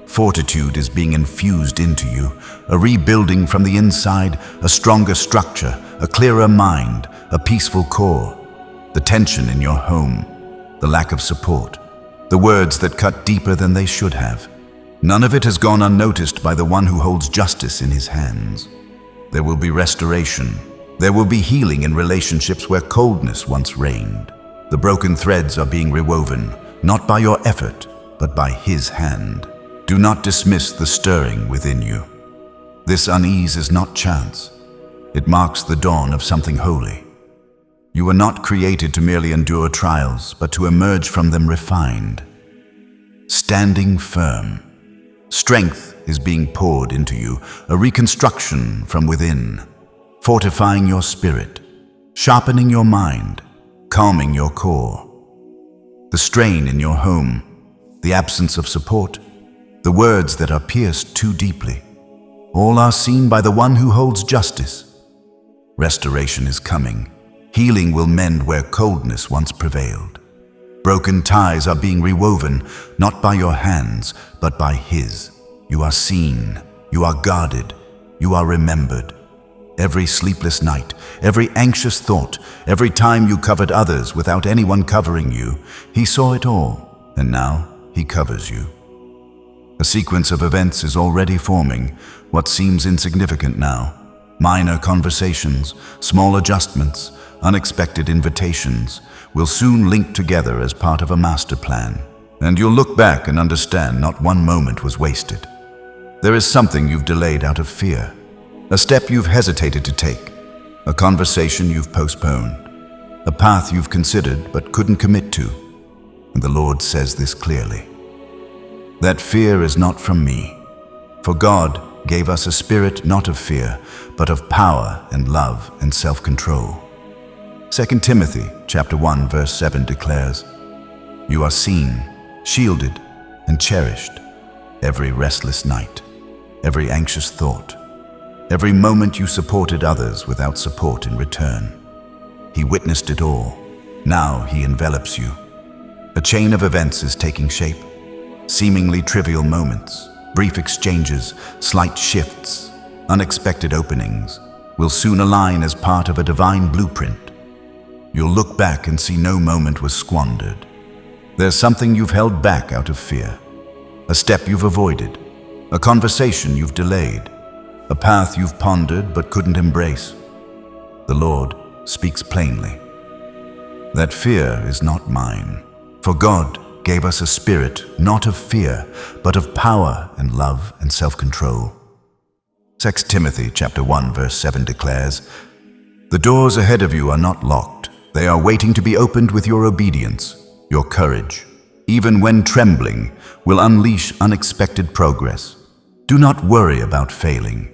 fortitude is being infused into you, a rebuilding from the inside, a stronger structure, a clearer mind, a peaceful core. The tension in your home, the lack of support, the words that cut deeper than they should have. None of it has gone unnoticed by the one who holds justice in his hands. There will be restoration. There will be healing in relationships where coldness once reigned. The broken threads are being rewoven, not by your effort, but by His hand. Do not dismiss the stirring within you. This unease is not chance. It marks the dawn of something holy. You were not created to merely endure trials, but to emerge from them refined. Standing firm. Strength is being poured into you, a reconstruction from within, fortifying your spirit, sharpening your mind, calming your core. The strain in your home, the absence of support, the words that are pierced too deeply, all are seen by the one who holds justice. Restoration is coming. Healing will mend where coldness once prevailed. Broken ties are being rewoven, not by your hands, but by His. You are seen, you are guarded, you are remembered. Every sleepless night, every anxious thought, every time you covered others without anyone covering you, He saw it all, and now He covers you. A sequence of events is already forming, what seems insignificant now. Minor conversations, small adjustments, unexpected invitations will soon link together as part of a master plan. And you'll look back and understand not one moment was wasted. There is something you've delayed out of fear, a step you've hesitated to take, a conversation you've postponed, a path you've considered but couldn't commit to. And the Lord says this clearly. That fear is not from me, for God gave us a spirit not of fear, but of power and love and self-control. 2 Timothy chapter 1 verse 7 declares, "You are seen, shielded, and cherished every restless night, every anxious thought, every moment you supported others without support in return. He witnessed it all. Now He envelops you. A chain of events is taking shape. Seemingly trivial moments, brief exchanges, slight shifts, unexpected openings will soon align as part of a divine blueprint. You'll look back and see no moment was squandered. There's something you've held back out of fear, a step you've avoided, a conversation you've delayed, a path you've pondered but couldn't embrace. The Lord speaks plainly. That fear is not mine, for God gave us a spirit not of fear, but of power and love and self-control. 2 Timothy chapter 1 verse 7 declares, "The doors ahead of you are not locked. They are waiting to be opened with your obedience, your courage. Even when trembling, will unleash unexpected progress. Do not worry about failing.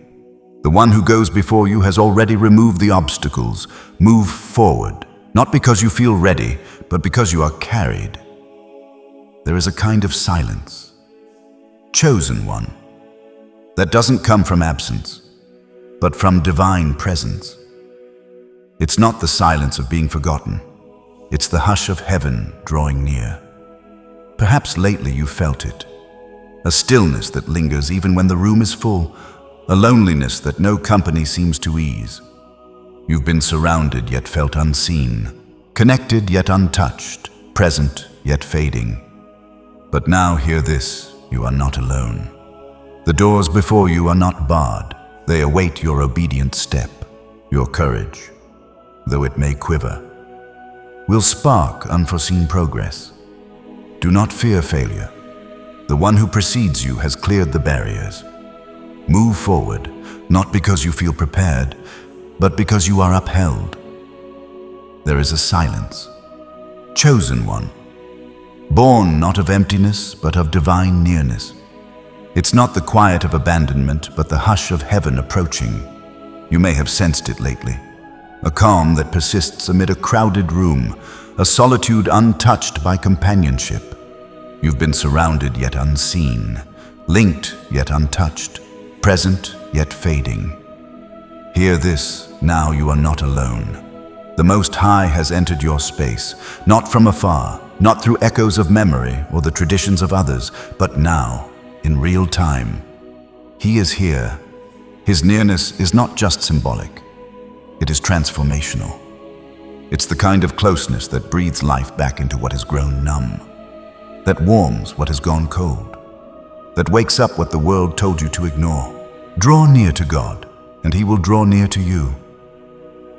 The one who goes before you has already removed the obstacles. Move forward, not because you feel ready, but because you are carried." There is a kind of silence, chosen one, that doesn't come from absence, but from divine presence. It's not the silence of being forgotten. It's the hush of heaven drawing near. Perhaps lately you felt it. A stillness that lingers even when the room is full, a loneliness that no company seems to ease. You've been surrounded yet felt unseen, connected yet untouched, present yet fading. But now hear this, you are not alone. The doors before you are not barred. They await your obedient step, your courage, though it may quiver, will spark unforeseen progress. Do not fear failure. The one who precedes you has cleared the barriers. Move forward, not because you feel prepared, but because you are upheld. There is a silence, chosen one, born not of emptiness, but of divine nearness. It's not the quiet of abandonment, but the hush of heaven approaching. You may have sensed it lately. A calm that persists amid a crowded room, a solitude untouched by companionship. You've been surrounded yet unseen, linked yet untouched, present yet fading. Hear this, now you are not alone. The Most High has entered your space, not from afar, not through echoes of memory or the traditions of others, but now, in real time. He is here. His nearness is not just symbolic. It is transformational. It's the kind of closeness that breathes life back into what has grown numb, that warms what has gone cold, that wakes up what the world told you to ignore. Draw near to God, and He will draw near to you.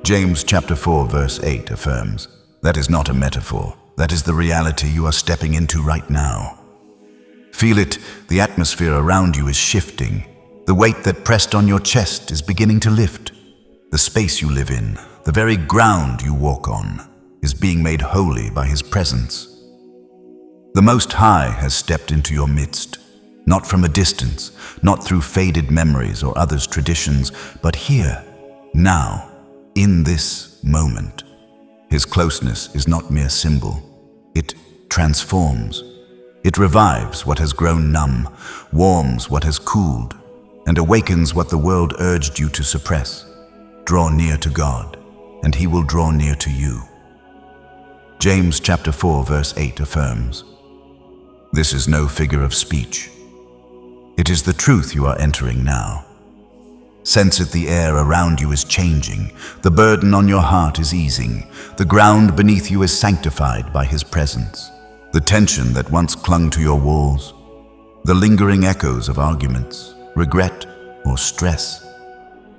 James chapter 4 verse 8 affirms, that is not a metaphor. That is the reality you are stepping into right now. Feel it, the atmosphere around you is shifting. The weight that pressed on your chest is beginning to lift. The space you live in, the very ground you walk on, is being made holy by His presence. The Most High has stepped into your midst, not from a distance, not through faded memories or others' traditions, but here, now, in this moment. His closeness is not mere symbol. It transforms. It revives what has grown numb, warms what has cooled, and awakens what the world urged you to suppress. Draw near to God, and He will draw near to you. James chapter 4, verse 8 affirms, "This is no figure of speech. It is the truth you are entering now. Sense it, the air around you is changing, the burden on your heart is easing, the ground beneath you is sanctified by His presence. The tension that once clung to your walls, the lingering echoes of arguments, regret, or stress,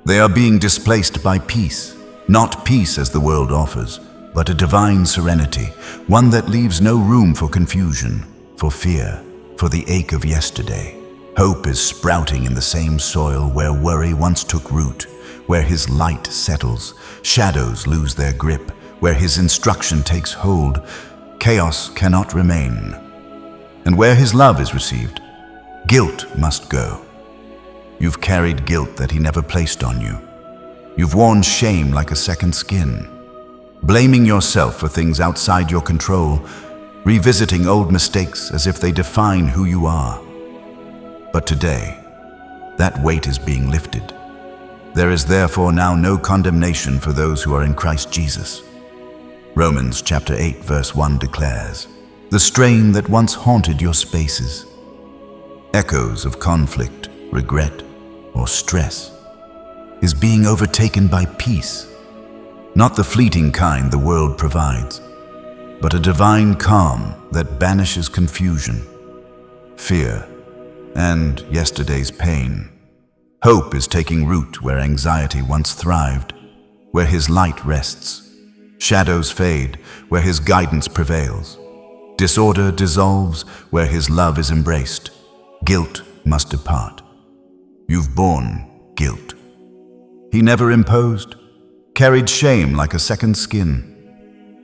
they are being displaced by peace, not peace as the world offers, but a divine serenity, one that leaves no room for confusion, for fear, for the ache of yesterday. Hope is sprouting in the same soil where worry once took root, where His light settles, shadows lose their grip, where His instruction takes hold, chaos cannot remain. And where His love is received, guilt must go. You've carried guilt that He never placed on you. You've worn shame like a second skin, blaming yourself for things outside your control, revisiting old mistakes as if they define who you are. But today, that weight is being lifted. There is therefore now no condemnation for those who are in Christ Jesus. Romans chapter 8 verse 1 declares, "The strain that once haunted your spaces, echoes of conflict, regret, or stress, is being overtaken by peace, not the fleeting kind the world provides, but a divine calm that banishes confusion, fear, and yesterday's pain. Hope is taking root where anxiety once thrived, where His light rests. Shadows fade where His guidance prevails. Disorder dissolves where His love is embraced. Guilt must depart. You've borne guilt. He never imposed, carried shame like a second skin,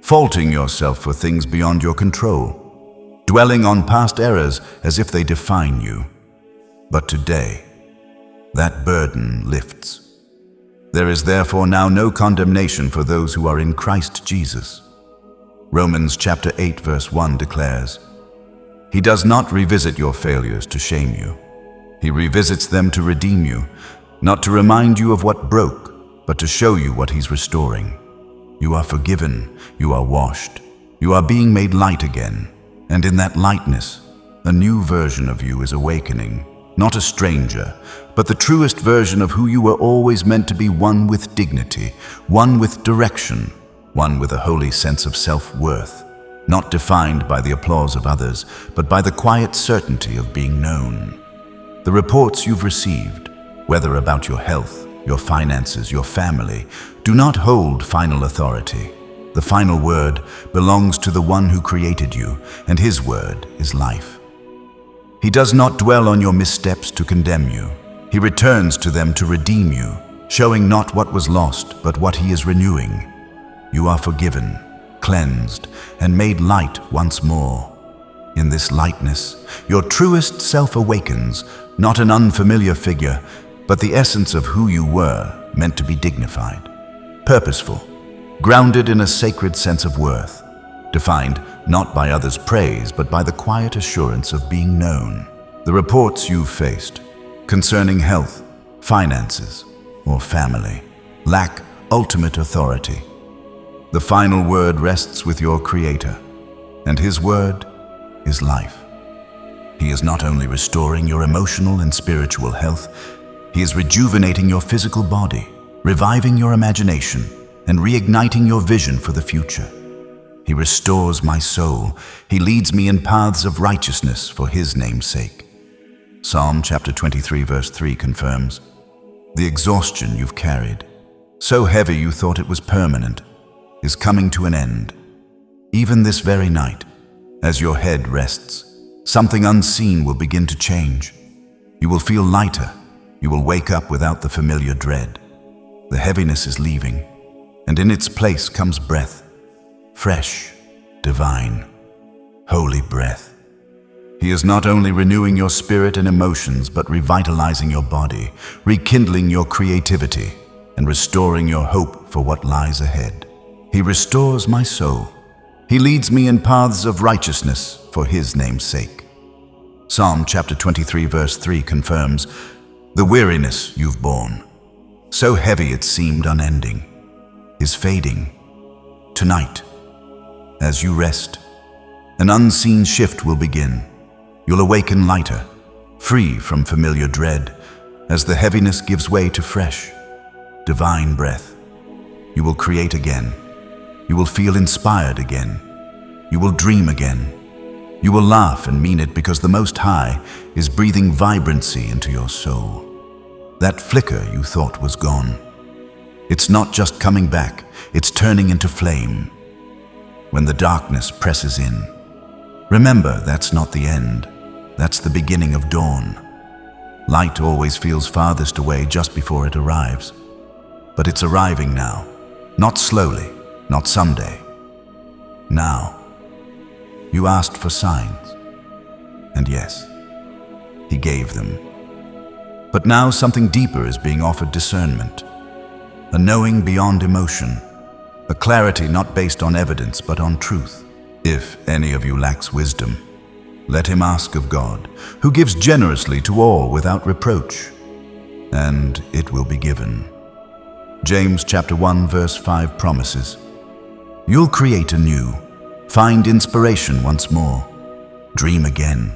faulting yourself for things beyond your control, dwelling on past errors as if they define you. But today, that burden lifts. There is therefore now no condemnation for those who are in Christ Jesus. Romans chapter 8 verse 1 declares, "He does not revisit your failures to shame you. He revisits them to redeem you, not to remind you of what broke, but to show you what He's restoring. You are forgiven, you are washed, you are being made light again, and in that lightness, a new version of you is awakening. Not a stranger, but the truest version of who you were always meant to be, one with dignity, one with direction, one with a holy sense of self-worth, not defined by the applause of others, but by the quiet certainty of being known. The reports you've received, whether about your health, your finances, your family, do not hold final authority. The final word belongs to the one who created you, and His word is life. He does not dwell on your missteps to condemn you. He returns to them to redeem you, showing not what was lost, but what He is renewing. You are forgiven, cleansed, and made light once more. In this lightness, your truest self awakens, not an unfamiliar figure, but the essence of who you were, meant to be dignified, purposeful, grounded in a sacred sense of worth, defined not by others' praise, but by the quiet assurance of being known. The reports you've faced concerning health, finances, or family lack ultimate authority. The final word rests with your Creator, and His word is life. He is not only restoring your emotional and spiritual health, He is rejuvenating your physical body, reviving your imagination, and reigniting your vision for the future. He restores my soul. He leads me in paths of righteousness for His name's sake. Psalm chapter 23 verse 3 confirms, "The exhaustion you've carried, so heavy you thought it was permanent, is coming to an end. Even this very night, as your head rests, something unseen will begin to change. You will feel lighter. You will wake up without the familiar dread. The heaviness is leaving, and in its place comes breath. Fresh, divine, holy breath. He is not only renewing your spirit and emotions, but revitalizing your body, rekindling your creativity, and restoring your hope for what lies ahead. He restores my soul. He leads me in paths of righteousness for his name's sake. Psalm chapter 23 verse 3 confirms, "The weariness you've borne, so heavy it seemed unending, is fading. Tonight, as you rest, an unseen shift will begin. You'll awaken lighter, free from familiar dread, as the heaviness gives way to fresh, divine breath. You will create again. You will feel inspired again. You will dream again. You will laugh and mean it, because the Most High is breathing vibrancy into your soul. That flicker you thought was gone, it's not just coming back, it's turning into flame. When the darkness presses in, remember that's not the end. That's the beginning of dawn. Light always feels farthest away just before it arrives. But it's arriving now, not slowly, not someday. Now. You asked for signs, and yes, he gave them. But now something deeper is being offered: discernment, a knowing beyond emotion, a clarity not based on evidence but on truth. If any of you lacks wisdom, let him ask of God, who gives generously to all without reproach, and it will be given. James chapter 1 verse 5 promises, "You'll create anew, find inspiration once more, dream again,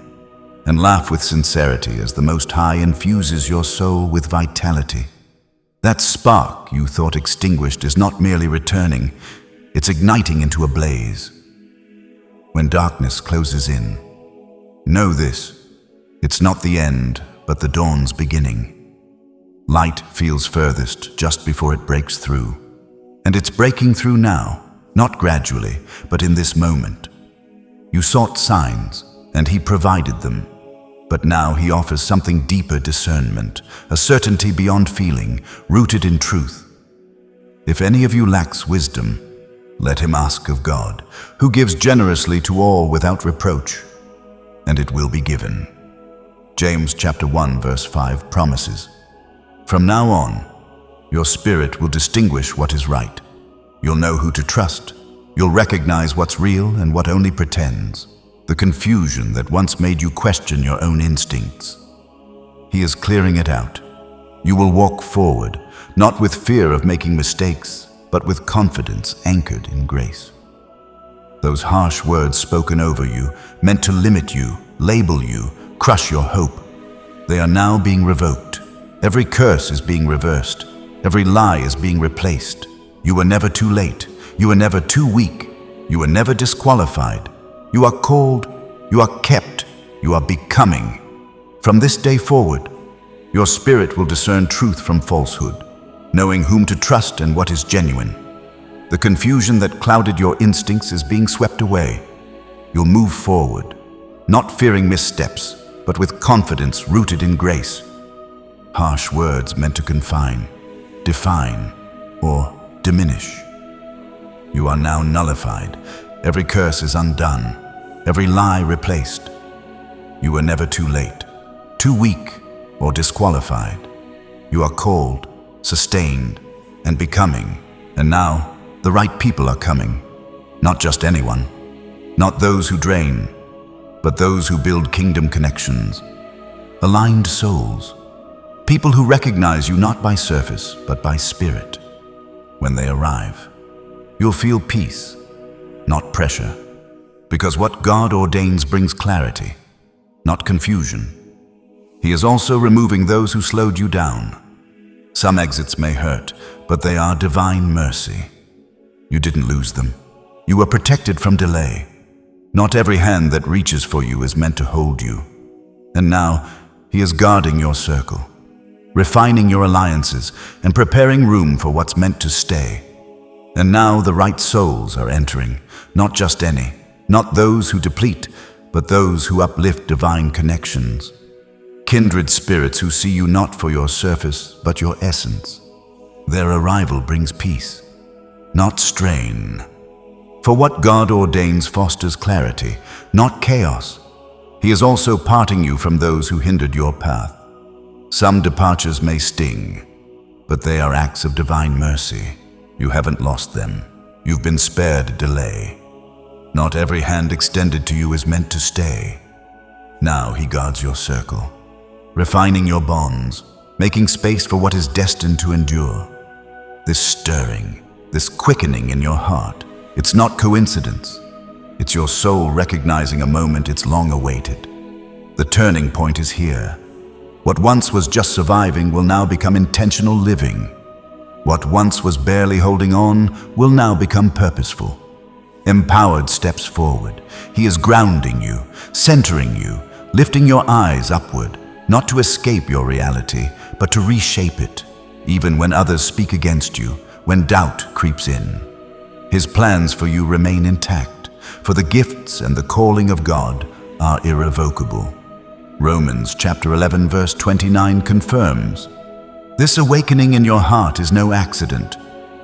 and laugh with sincerity as the Most High infuses your soul with vitality." That spark you thought extinguished is not merely returning, it's igniting into a blaze. When darkness closes in, know this: it's not the end, but the dawn's beginning. Light feels furthest just before it breaks through, and it's breaking through now, not gradually, but in this moment. You sought signs, and he provided them, but now he offers something deeper: discernment, a certainty beyond feeling, rooted in truth. If any of you lacks wisdom, let him ask of God, who gives generously to all without reproach, and it will be given. James chapter 1 verse 5 promises, "From now on, your spirit will distinguish what is right. You'll know who to trust. You'll recognize what's real and what only pretends. The confusion that once made you question your own instincts, he is clearing it out. You will walk forward, not with fear of making mistakes, but with confidence anchored in grace." Those harsh words spoken over you, meant to limit you, label you, crush your hope, they are now being revoked. Every curse is being reversed. Every lie is being replaced. You were never too late. You were never too weak. You were never disqualified. You are called. You are kept. You are becoming. From this day forward, your spirit will discern truth from falsehood, knowing whom to trust and what is genuine. The confusion that clouded your instincts is being swept away. You'll move forward, not fearing missteps, but with confidence rooted in grace. Harsh words meant to confine, define, or diminish. You are now nullified. Every curse is undone, every lie replaced. You were never too late, too weak, or disqualified. You are called, sustained, and becoming. And now, the right people are coming. Not just anyone. Not those who drain, but those who build kingdom connections. Aligned souls. People who recognize you not by surface, but by spirit. When they arrive, you'll feel peace, not pressure. Because what God ordains brings clarity, not confusion. He is also removing those who slowed you down. Some exits may hurt, but they are divine mercy. You didn't lose them. You were protected from delay. Not every hand that reaches for you is meant to hold you. And now, he is guarding your circle, refining your alliances, and preparing room for what's meant to stay. And now the right souls are entering, not just any, not those who deplete, but those who uplift divine connections. Kindred spirits who see you not for your surface, but your essence. Their arrival brings peace, not strain. For what God ordains fosters clarity, not chaos. He is also parting you from those who hindered your path. Some departures may sting, but they are acts of divine mercy. You haven't lost them. You've been spared delay. Not every hand extended to you is meant to stay. Now He guards your circle, refining your bonds, making space for what is destined to endure. This stirring, this quickening in your heart, it's not coincidence. It's your soul recognizing a moment it's long awaited. The turning point is here. What once was just surviving will now become intentional living. What once was barely holding on will now become purposeful. Empowered steps forward. He is grounding you, centering you, lifting your eyes upward, not to escape your reality, but to reshape it, even when others speak against you, when doubt creeps in. His plans for you remain intact, for the gifts and the calling of God are irrevocable. Romans chapter 11 verse 29 confirms, this awakening in your heart is no accident.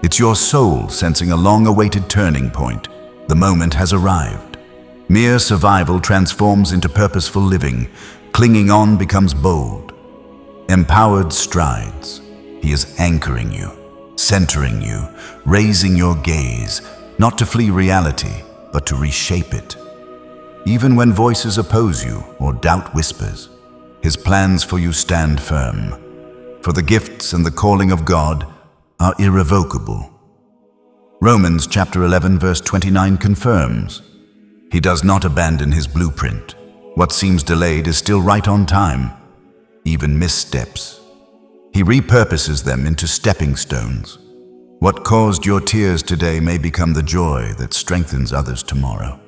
It's your soul sensing a long-awaited turning point. The moment has arrived. Mere survival transforms into purposeful living. Clinging on becomes bold. Empowered strides. He is anchoring you, centering you, raising your gaze, not to flee reality, but to reshape it. Even when voices oppose you or doubt whispers, His plans for you stand firm. For the gifts and the calling of God are irrevocable. Romans chapter 11 verse 29 confirms, He does not abandon His blueprint. What seems delayed is still right on time. Even missteps, He repurposes them into stepping stones. What caused your tears today may become the joy that strengthens others tomorrow.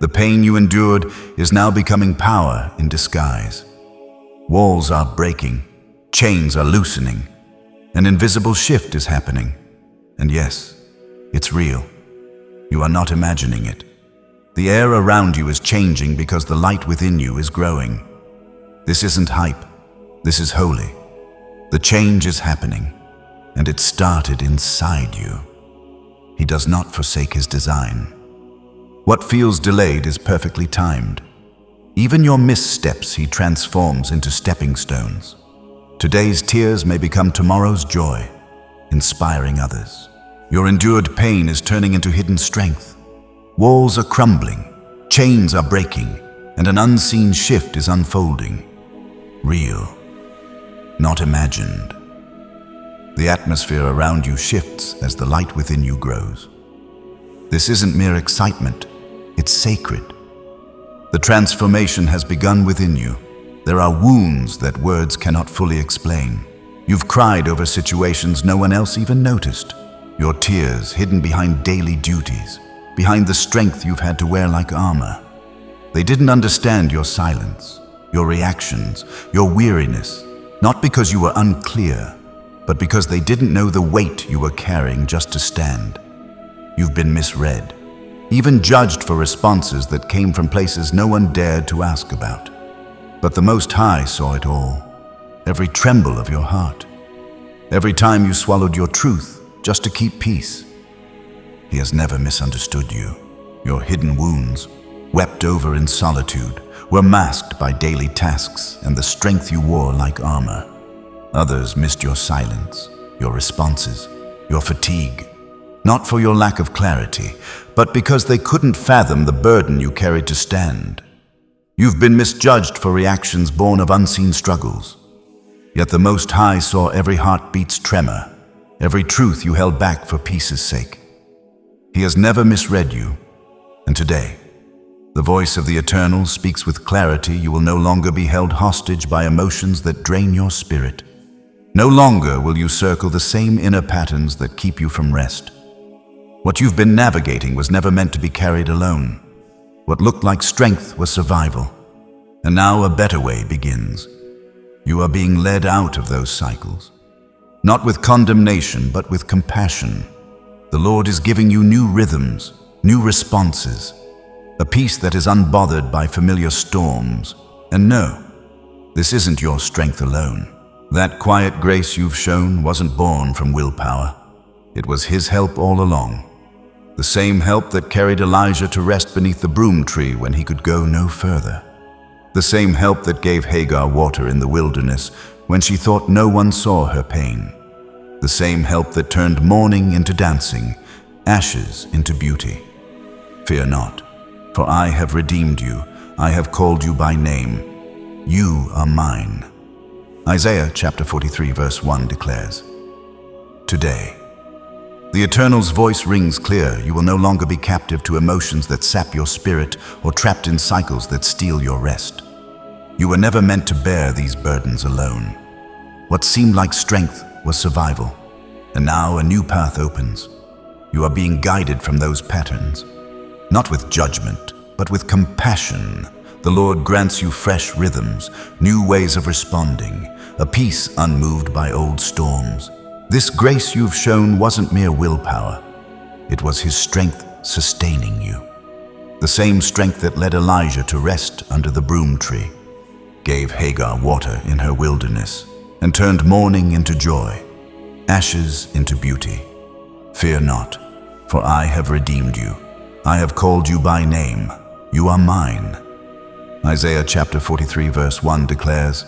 The pain you endured is now becoming power in disguise. Walls are breaking, chains are loosening, an invisible shift is happening. And yes, it's real. You are not imagining it. The air around you is changing because the light within you is growing. This isn't hype, this is holy. The change is happening, and it started inside you. He does not forsake His design. What feels delayed is perfectly timed. Even your missteps He transforms into stepping stones. Today's tears may become tomorrow's joy, inspiring others. Your endured pain is turning into hidden strength. Walls are crumbling, chains are breaking, and an unseen shift is unfolding. Real, not imagined. The atmosphere around you shifts as the light within you grows. This isn't mere excitement, it's sacred. The transformation has begun within you. There are wounds that words cannot fully explain. You've cried over situations no one else even noticed. Your tears hidden behind daily duties, behind the strength you've had to wear like armor. They didn't understand your silence, your reactions, your weariness, not because you were unclear, but because they didn't know the weight you were carrying just to stand. You've been misread, even judged for responses that came from places no one dared to ask about. But the Most High saw it all, every tremble of your heart, every time you swallowed your truth just to keep peace. He has never misunderstood you. Your hidden wounds, wept over in solitude, were masked by daily tasks and the strength you wore like armor. Others missed your silence, your responses, your fatigue, not for your lack of clarity, but because they couldn't fathom the burden you carried to stand. You've been misjudged for reactions born of unseen struggles. Yet the Most High saw every heartbeat's tremor, every truth you held back for peace's sake. He has never misread you, and today, the voice of the Eternal speaks with clarity. You will no longer be held hostage by emotions that drain your spirit. No longer will you circle the same inner patterns that keep you from rest. What you've been navigating was never meant to be carried alone. What looked like strength was survival. And now a better way begins. You are being led out of those cycles. Not with condemnation, but with compassion. The Lord is giving you new rhythms, new responses. a peace that is unbothered by familiar storms. And no, this isn't your strength alone. That quiet grace you've shown wasn't born from willpower. It was His help all along. The same help that carried Elijah to rest beneath the broom tree when he could go no further. The same help that gave Hagar water in the wilderness when she thought no one saw her pain. The same help that turned mourning into dancing, ashes into beauty. Fear not, for I have redeemed you. I have called you by name. You are mine. Isaiah chapter 43 verse 1 declares, today, the Eternal's voice rings clear. You will no longer be captive to emotions that sap your spirit or trapped in cycles that steal your rest. You were never meant to bear these burdens alone. What seemed like strength was survival, and now a new path opens. You are being guided from those patterns, not with judgment, but with compassion. The Lord grants you fresh rhythms, new ways of responding, a peace unmoved by old storms. This grace you've shown wasn't mere willpower. It was His strength sustaining you. The same strength that led Elijah to rest under the broom tree, gave Hagar water in her wilderness, and turned mourning into joy, ashes into beauty. Fear not, for I have redeemed you. I have called you by name. You are mine. Isaiah chapter 43 verse 1 declares,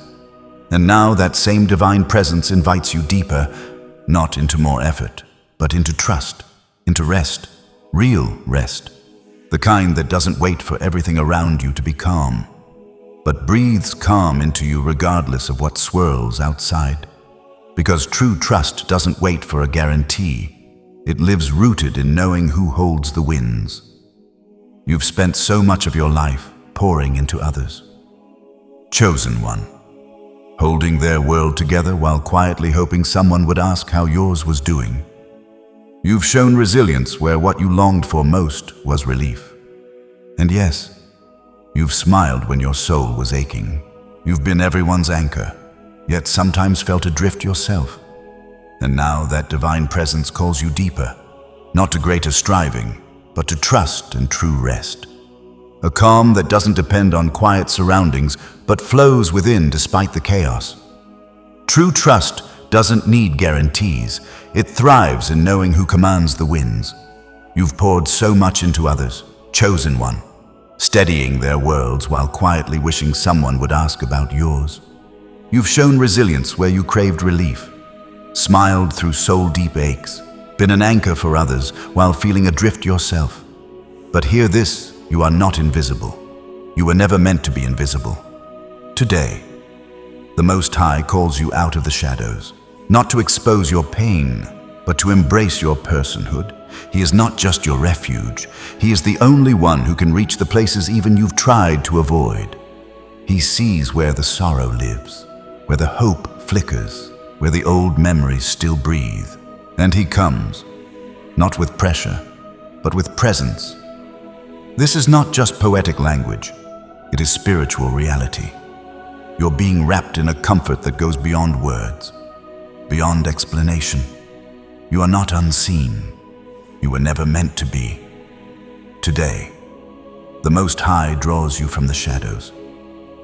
and now that same divine presence invites you deeper, not into more effort, but into trust, into rest, real rest, the kind that doesn't wait for everything around you to be calm, but breathes calm into you regardless of what swirls outside. Because true trust doesn't wait for a guarantee. It lives rooted in knowing who holds the winds. You've spent so much of your life pouring into others. Chosen one, holding their world together while quietly hoping someone would ask how yours was doing. You've shown resilience where what you longed for most was relief. And yes, you've smiled when your soul was aching. You've been everyone's anchor, yet sometimes felt adrift yourself. And now that divine presence calls you deeper, not to greater striving, but to trust and true rest. A calm that doesn't depend on quiet surroundings, but flows within despite the chaos. True trust doesn't need guarantees. It thrives in knowing who commands the winds. You've poured so much into others, chosen one, steadying their worlds while quietly wishing someone would ask about yours. You've shown resilience where you craved relief, smiled through soul-deep aches, been an anchor for others while feeling adrift yourself. But hear this, you are not invisible. You were never meant to be invisible. Today, the Most High calls you out of the shadows, not to expose your pain, but to embrace your personhood. He is not just your refuge. He is the only one who can reach the places even you've tried to avoid. He sees where the sorrow lives, where the hope flickers, where the old memories still breathe. And He comes, not with pressure, but with presence. This is not just poetic language. It is spiritual reality. You're being wrapped in a comfort that goes beyond words, beyond explanation. You are not unseen. You were never meant to be. Today, the Most High draws you from the shadows,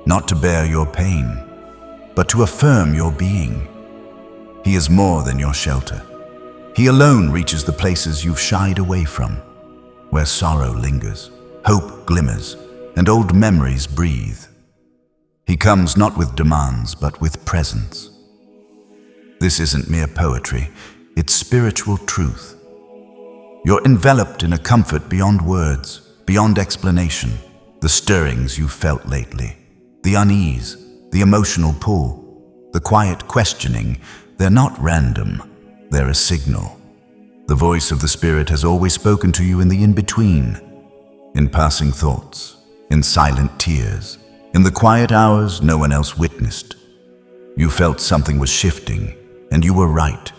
not to bear your pain, but to affirm your being. He is more than your shelter. He alone reaches the places you've shied away from, where sorrow lingers, hope glimmers, and old memories breathe. He comes not with demands, but with presence. This isn't mere poetry, it's spiritual truth. You're enveloped in a comfort beyond words, beyond explanation. The stirrings you've felt lately, the unease, the emotional pull, the quiet questioning, they're not random, they're a signal. The voice of the Spirit has always spoken to you in the in-between, in passing thoughts, in silent tears, in the quiet hours no one else witnessed. You felt something was shifting, and you were right.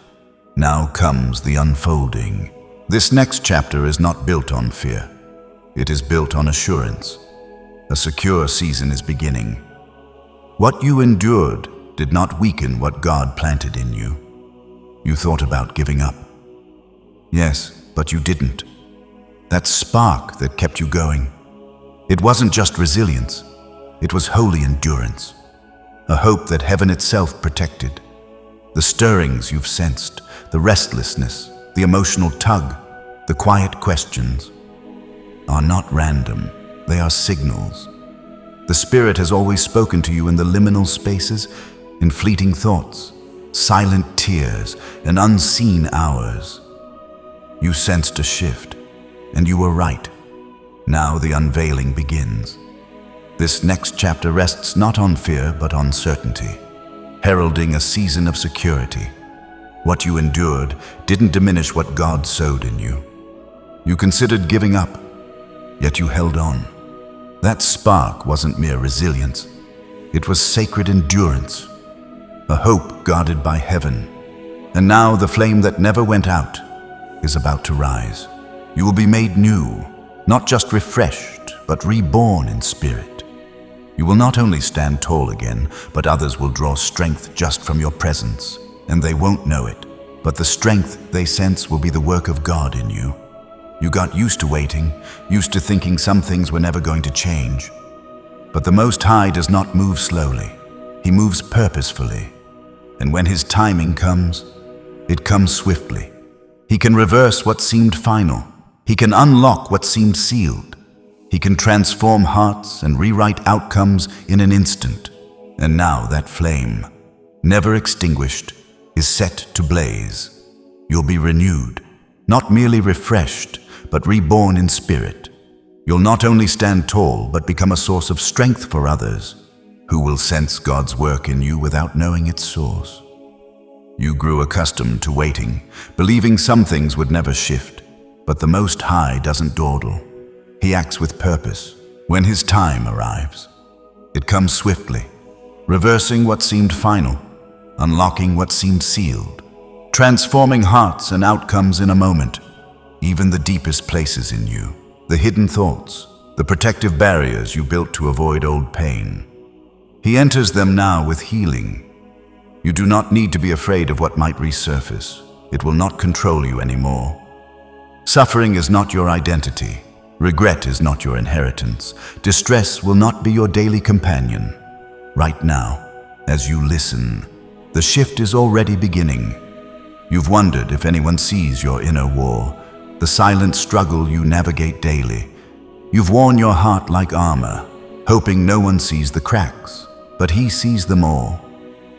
Now comes the unfolding. This next chapter is not built on fear. It is built on assurance. A secure season is beginning. What you endured did not weaken what God planted in you. You thought about giving up. Yes, but you didn't. That spark that kept you going, It wasn't just resilience, it was holy endurance, a hope that heaven itself protected. The stirrings you've sensed, the restlessness, the emotional tug, the quiet questions, are not random, they are signals. The Spirit has always spoken to you in the liminal spaces, in fleeting thoughts, silent tears, and unseen hours. You sensed a shift, and you were right. Now the unveiling begins. This next chapter rests not on fear, but on certainty, heralding a season of security. What you endured didn't diminish what God sowed in you. You considered giving up, yet you held on. That spark wasn't mere resilience. It was sacred endurance, a hope guarded by heaven. And now the flame that never went out is about to rise. You will be made new, not just refreshed, but reborn in spirit. You will not only stand tall again, but others will draw strength just from your presence, and they won't know it. But the strength they sense will be the work of God in you. You got used to waiting, used to thinking some things were never going to change. But the Most High does not move slowly. He moves purposefully. And when His timing comes, it comes swiftly. He can reverse what seemed final. He can unlock what seemed sealed. He can transform hearts and rewrite outcomes in an instant. And now that flame, never extinguished, is set to blaze. You'll be renewed, not merely refreshed, but reborn in spirit. You'll not only stand tall, but become a source of strength for others, who will sense God's work in you without knowing its source. You grew accustomed to waiting, believing some things would never shift. But the Most High doesn't dawdle. He acts with purpose. When His time arrives, it comes swiftly, reversing what seemed final, unlocking what seemed sealed, transforming hearts and outcomes in a moment. Even the deepest places in you, the hidden thoughts, the protective barriers you built to avoid old pain. He enters them now with healing. You do not need to be afraid of what might resurface. It will not control you anymore. Suffering is not your identity. Regret is not your inheritance. Distress will not be your daily companion. Right now, as you listen, the shift is already beginning. You've wondered if anyone sees your inner war, the silent struggle you navigate daily. You've worn your heart like armor, hoping no one sees the cracks, but He sees them all.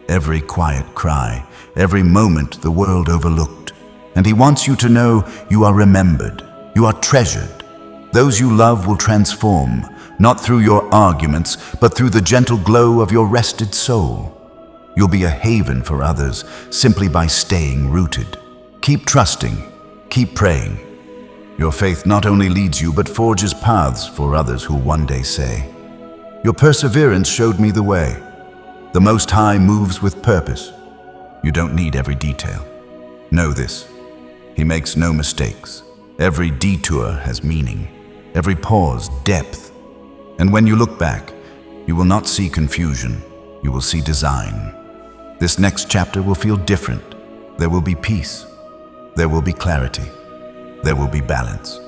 Every quiet cry, every moment the world overlooked. And He wants you to know you are remembered, you are treasured. Those you love will transform, not through your arguments, but through the gentle glow of your rested soul. You'll be a haven for others simply by staying rooted. Keep trusting, keep praying. Your faith not only leads you, but forges paths for others who'll one day say, "Your perseverance showed me the way." The Most High moves with purpose. You don't need every detail. Know this: He makes no mistakes. Every detour has meaning, every pause depth. And when you look back, you will not see confusion, you will see design. This next chapter will feel different. There will be peace. There will be clarity. There will be balance.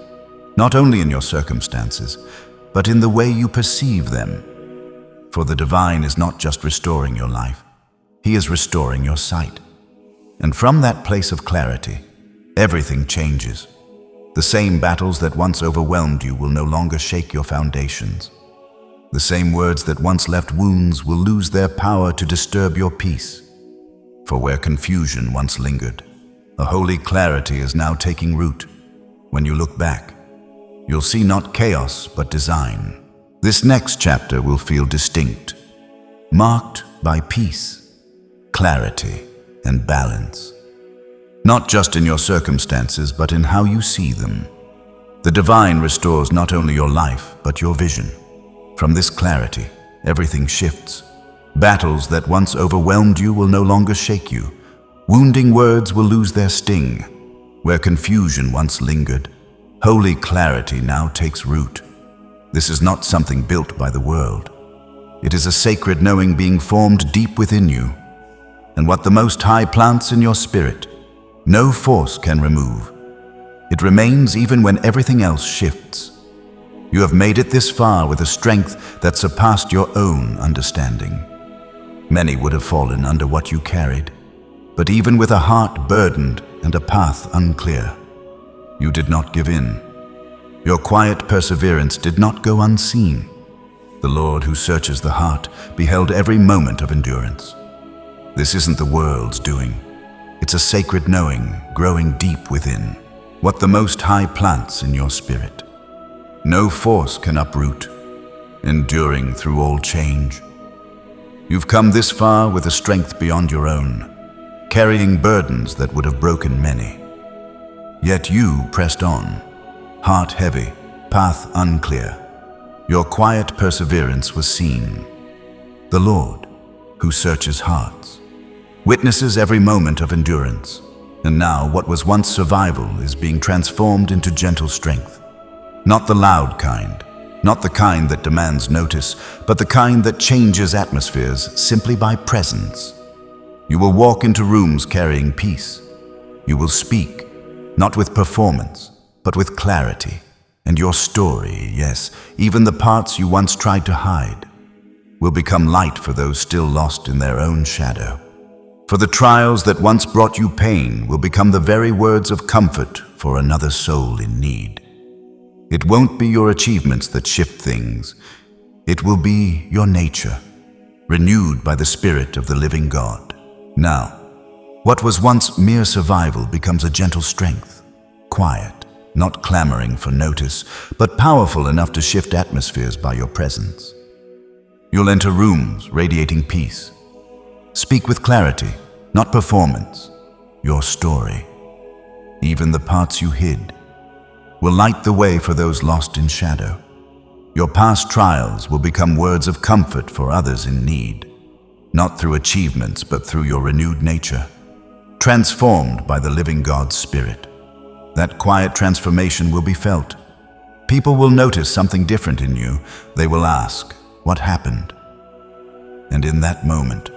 Not only in your circumstances, but in the way you perceive them. For the divine is not just restoring your life, He is restoring your sight. And from that place of clarity, everything changes. The same battles that once overwhelmed you will no longer shake your foundations. The same words that once left wounds will lose their power to disturb your peace. For where confusion once lingered, a holy clarity is now taking root. When you look back, you'll see not chaos, but design. This next chapter will feel distinct, marked by peace, clarity, and balance. Not just in your circumstances, but in how you see them. The divine restores not only your life, but your vision. From this clarity, everything shifts. Battles that once overwhelmed you will no longer shake you. Wounding words will lose their sting. Where confusion once lingered, holy clarity now takes root. This is not something built by the world. It is a sacred knowing being formed deep within you. And what the Most High plants in your spirit, no force can remove. It remains even when everything else shifts. You have made it this far with a strength that surpassed your own understanding. Many would have fallen under what you carried, but even with a heart burdened and a path unclear, you did not give in. Your quiet perseverance did not go unseen. The Lord who searches the heart beheld every moment of endurance. This isn't the world's doing. It's a sacred knowing growing deep within, what the Most High plants in your spirit. No force can uproot, enduring through all change. You've come this far with a strength beyond your own, carrying burdens that would have broken many. Yet you pressed on, heart heavy, path unclear. Your quiet perseverance was seen. The Lord, who searches hearts, witnesses every moment of endurance, and now what was once survival is being transformed into gentle strength. Not the loud kind, not the kind that demands notice, but the kind that changes atmospheres simply by presence. You will walk into rooms carrying peace. You will speak, not with performance, but with clarity. And your story, yes, even the parts you once tried to hide, will become light for those still lost in their own shadow. For the trials that once brought you pain will become the very words of comfort for another soul in need. It won't be your achievements that shift things. It will be your nature, renewed by the Spirit of the living God. Now, what was once mere survival becomes a gentle strength, quiet, not clamoring for notice, but powerful enough to shift atmospheres by your presence. You'll enter rooms radiating peace. Speak with clarity, not performance, your story. Even the parts you hid will light the way for those lost in shadow. Your past trials will become words of comfort for others in need, not through achievements, but through your renewed nature, transformed by the living God's Spirit. That quiet transformation will be felt. People will notice something different in you. They will ask, "What happened?" And in that moment,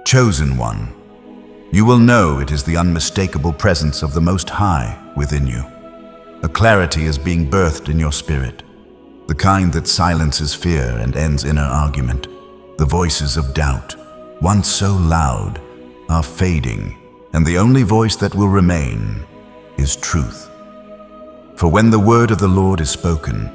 chosen one, you will know it is the unmistakable presence of the Most High within you. A clarity is being birthed in your spirit, the kind that silences fear and ends inner argument. The voices of doubt, once so loud, are fading, and the only voice that will remain is truth. For when the word of the Lord is spoken,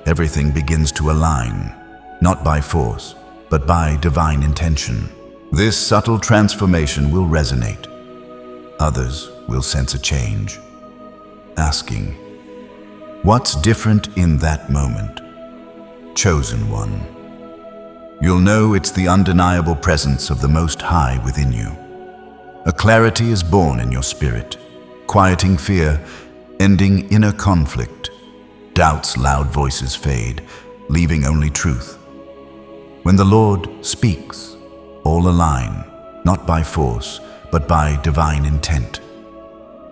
everything begins to align, not by force, but by divine intention. This subtle transformation will resonate. Others will sense a change, asking, "What's different in that moment?" Chosen one. You'll know it's the undeniable presence of the Most High within you. A clarity is born in your spirit, quieting fear, ending inner conflict. Doubt's loud voices fade, leaving only truth. When the Lord speaks, all align, not by force, but by divine intent.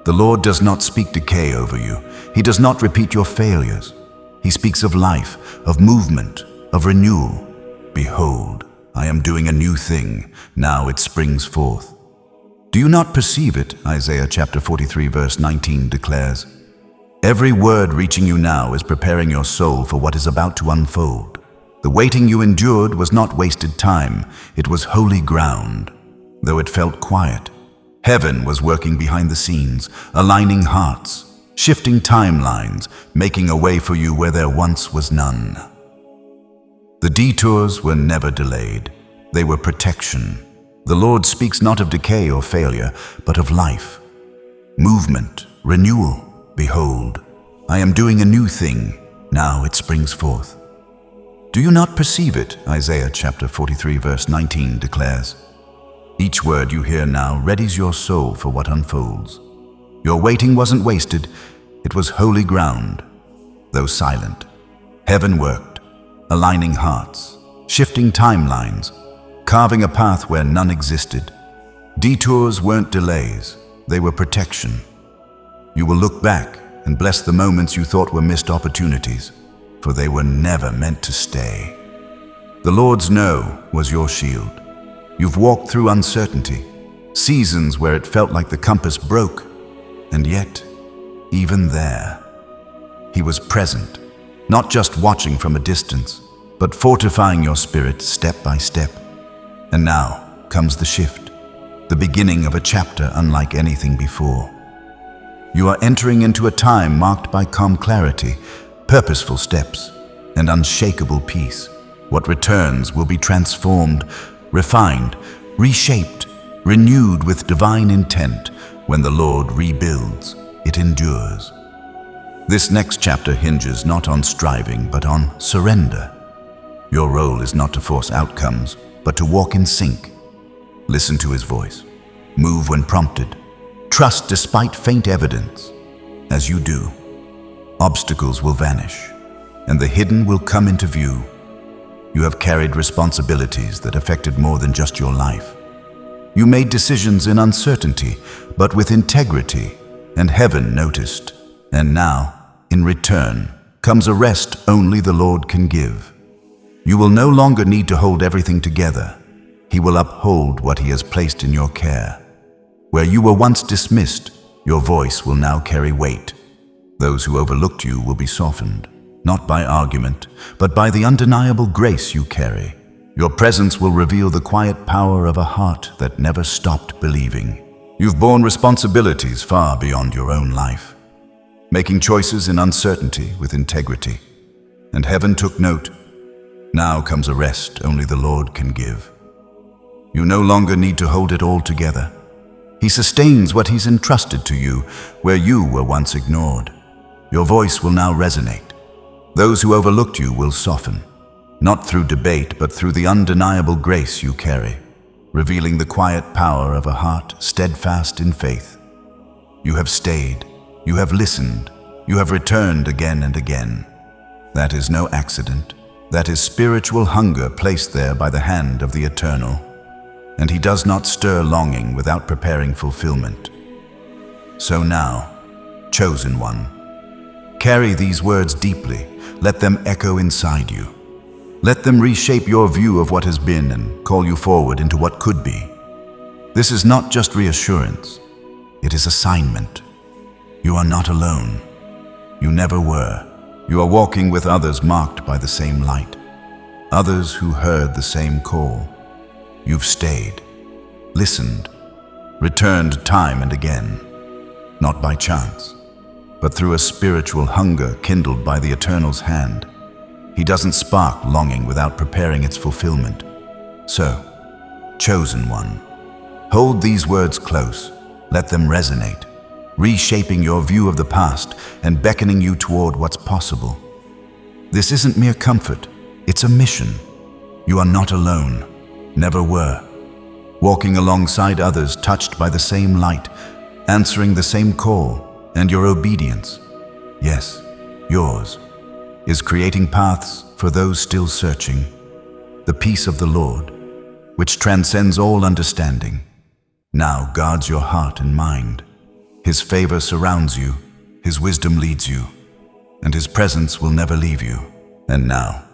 The Lord does not speak decay over you. He does not repeat your failures. He speaks of life, of movement, of renewal. Behold, I am doing a new thing. Now it springs forth. Do you not perceive it? Isaiah chapter 43 verse 19 declares. Every word reaching you now is preparing your soul for what is about to unfold. The waiting you endured was not wasted time. It was holy ground. Though it felt quiet, heaven was working behind the scenes, aligning hearts, shifting timelines, making a way for you where there once was none. The detours were never delayed. They were protection. The Lord speaks not of decay or failure, but of life, movement, renewal. Behold, I am doing a new thing. Now it springs forth. Do you not perceive it? Isaiah chapter 43 verse 19 declares. Each word you hear now readies your soul for what unfolds. Your waiting wasn't wasted. It was holy ground. Though silent, heaven worked, aligning hearts, shifting timelines, carving a path where none existed. Detours weren't delays, they were protection. You will look back and bless the moments you thought were missed opportunities, for they were never meant to stay. The Lord's no was your shield. You've walked through uncertainty, seasons where it felt like the compass broke, and yet, even there, He was present, not just watching from a distance, but fortifying your spirit step by step. And now comes the shift, the beginning of a chapter unlike anything before. You are entering into a time marked by calm clarity, purposeful steps, and unshakable peace. What returns will be transformed, refined, reshaped, renewed with divine intent. When the Lord rebuilds, it endures. This next chapter hinges not on striving, but on surrender. Your role is not to force outcomes, but to walk in sync. Listen to His voice. Move when prompted. Trust despite faint evidence. As you do, obstacles will vanish, and the hidden will come into view. You have carried responsibilities that affected more than just your life. You made decisions in uncertainty, but with integrity, and heaven noticed. And now, in return, comes a rest only the Lord can give. You will no longer need to hold everything together. He will uphold what He has placed in your care. Where you were once dismissed, your voice will now carry weight. Those who overlooked you will be softened, not by argument, but by the undeniable grace you carry. Your presence will reveal the quiet power of a heart that never stopped believing. You've borne responsibilities far beyond your own life, making choices in uncertainty with integrity. And heaven took note. Now comes a rest only the Lord can give. You no longer need to hold it all together. He sustains what He's entrusted to you where you were once ignored. Your voice will now resonate. Those who overlooked you will soften, not through debate, but through the undeniable grace you carry, revealing the quiet power of a heart steadfast in faith. You have stayed, you have listened, you have returned again and again. That is no accident. That is spiritual hunger placed there by the hand of the Eternal. And He does not stir longing without preparing fulfillment. So now, chosen one, carry these words deeply. Let them echo inside you. Let them reshape your view of what has been and call you forward into what could be. This is not just reassurance. It is assignment. You are not alone. You never were. You are walking with others marked by the same light. Others who heard the same call. You've stayed, listened, returned time and again, not by chance, but through a spiritual hunger kindled by the Eternal's hand. He doesn't spark longing without preparing its fulfillment. So, chosen one, hold these words close, let them resonate, reshaping your view of the past and beckoning you toward what's possible. This isn't mere comfort, it's a mission. You are not alone. Never were, walking alongside others touched by the same light, answering the same call, and your obedience, yes, yours, is creating paths for those still searching. The peace of the Lord, which transcends all understanding, now guards your heart and mind. His favor surrounds you, His wisdom leads you, and His presence will never leave you. And now,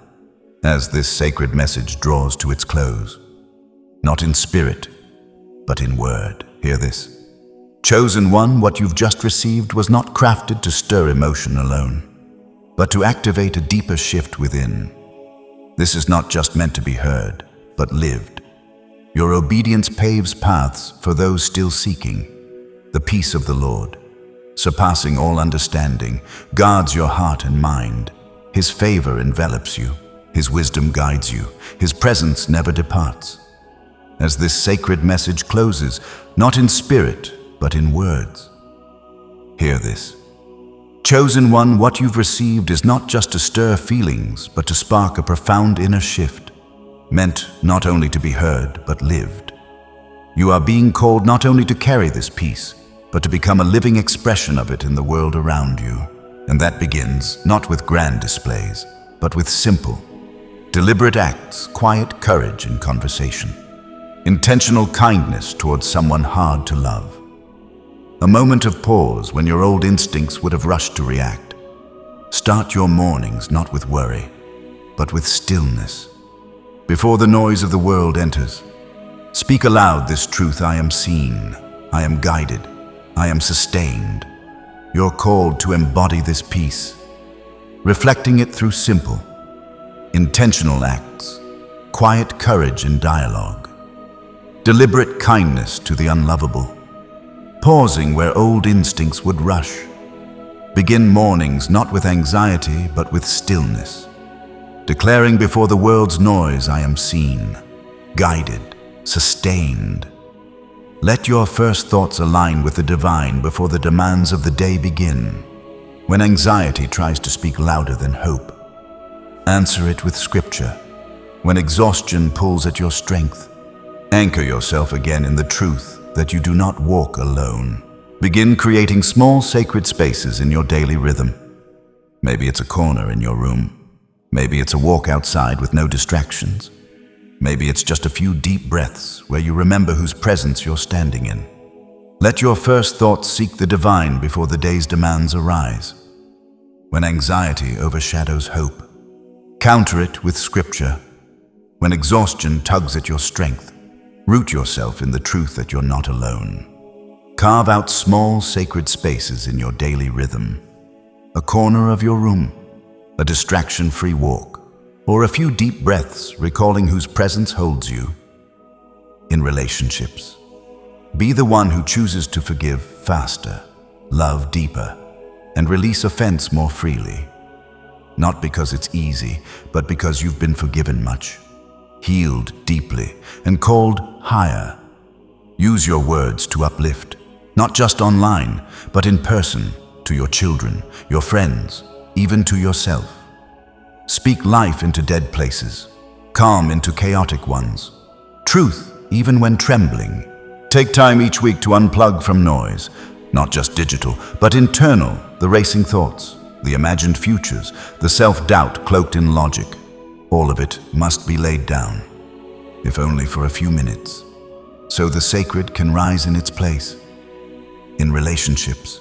as this sacred message draws to its close, not in spirit, but in word. Hear this. Chosen one, what you've just received was not crafted to stir emotion alone, but to activate a deeper shift within. This is not just meant to be heard, but lived. Your obedience paves paths for those still seeking. The peace of the Lord, surpassing all understanding, guards your heart and mind. His favor envelops you. His wisdom guides you. His presence never departs. As this sacred message closes, not in spirit, but in words. Hear this. Chosen one, what you've received is not just to stir feelings, but to spark a profound inner shift, meant not only to be heard, but lived. You are being called not only to carry this peace, but to become a living expression of it in the world around you. And that begins not with grand displays, but with simple, deliberate acts, quiet courage in conversation. Intentional kindness towards someone hard to love. A moment of pause when your old instincts would have rushed to react. Start your mornings not with worry, but with stillness. Before the noise of the world enters, speak aloud this truth: I am seen, I am guided, I am sustained. You're called to embody this peace. reflecting it through simple, intentional acts, quiet courage in dialogue, deliberate kindness to the unlovable, pausing where old instincts would rush. Begin mornings not with anxiety but with stillness, declaring before the world's noise, I am seen, guided, sustained. Let your first thoughts align with the divine before the demands of the day begin. When anxiety tries to speak louder than hope, answer it with scripture. When exhaustion pulls at your strength, anchor yourself again in the truth that you do not walk alone. Begin creating small sacred spaces in your daily rhythm. Maybe it's a corner in your room. Maybe it's a walk outside with no distractions. Maybe it's just a few deep breaths where you remember whose presence you're standing in. Let your first thoughts seek the divine before the day's demands arise. When anxiety overshadows hope, counter it with scripture. When exhaustion tugs at your strength, root yourself in the truth that you're not alone. Carve out small sacred spaces in your daily rhythm. A corner of your room, a distraction-free walk, or a few deep breaths recalling whose presence holds you. In relationships, be the one who chooses to forgive faster, love deeper, and release offense more freely. Not because it's easy, but because you've been forgiven much, healed deeply, and called higher. Use your words to uplift, not just online, but in person, to your children, your friends, even to yourself. Speak life into dead places, calm into chaotic ones, truth even when trembling. Take time each week to unplug from noise, not just digital, but internal, the racing thoughts, the imagined futures, the self-doubt cloaked in logic. All of it must be laid down, if only for a few minutes, so the sacred can rise in its place. In relationships,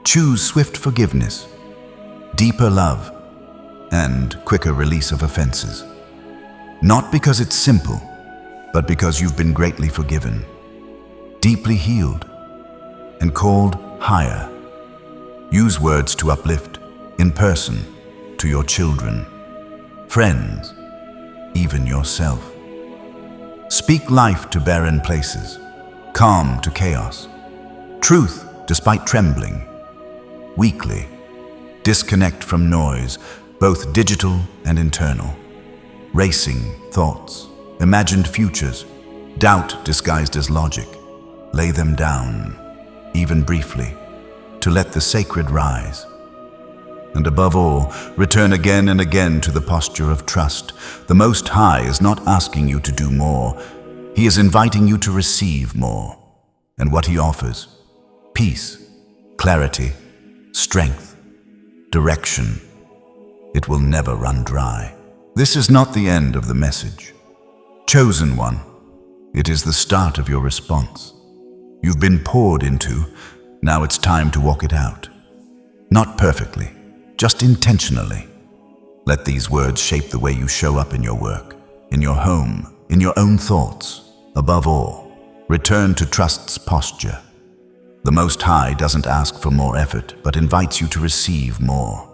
choose swift forgiveness, deeper love, and quicker release of offenses. Not because it's simple, but because you've been greatly forgiven, deeply healed, and called higher. Use words to uplift, in person, to your children, friends, even yourself. Speak life to barren places, calm to chaos, truth despite trembling. Weekly, disconnect from noise, both digital and internal. Racing thoughts, imagined futures, doubt disguised as logic. Lay them down, even briefly, to let the sacred rise. And above all, return again and again to the posture of trust. The Most High is not asking you to do more. He is inviting you to receive more. And what He offers: peace, clarity, strength, direction. It will never run dry. This is not the end of the message. Chosen one, it is the start of your response. You've been poured into, now it's time to walk it out. Not perfectly, just intentionally. Let these words shape the way you show up in your work, in your home, in your own thoughts. Above all, return to trust's posture. The Most High doesn't ask for more effort, but invites you to receive more.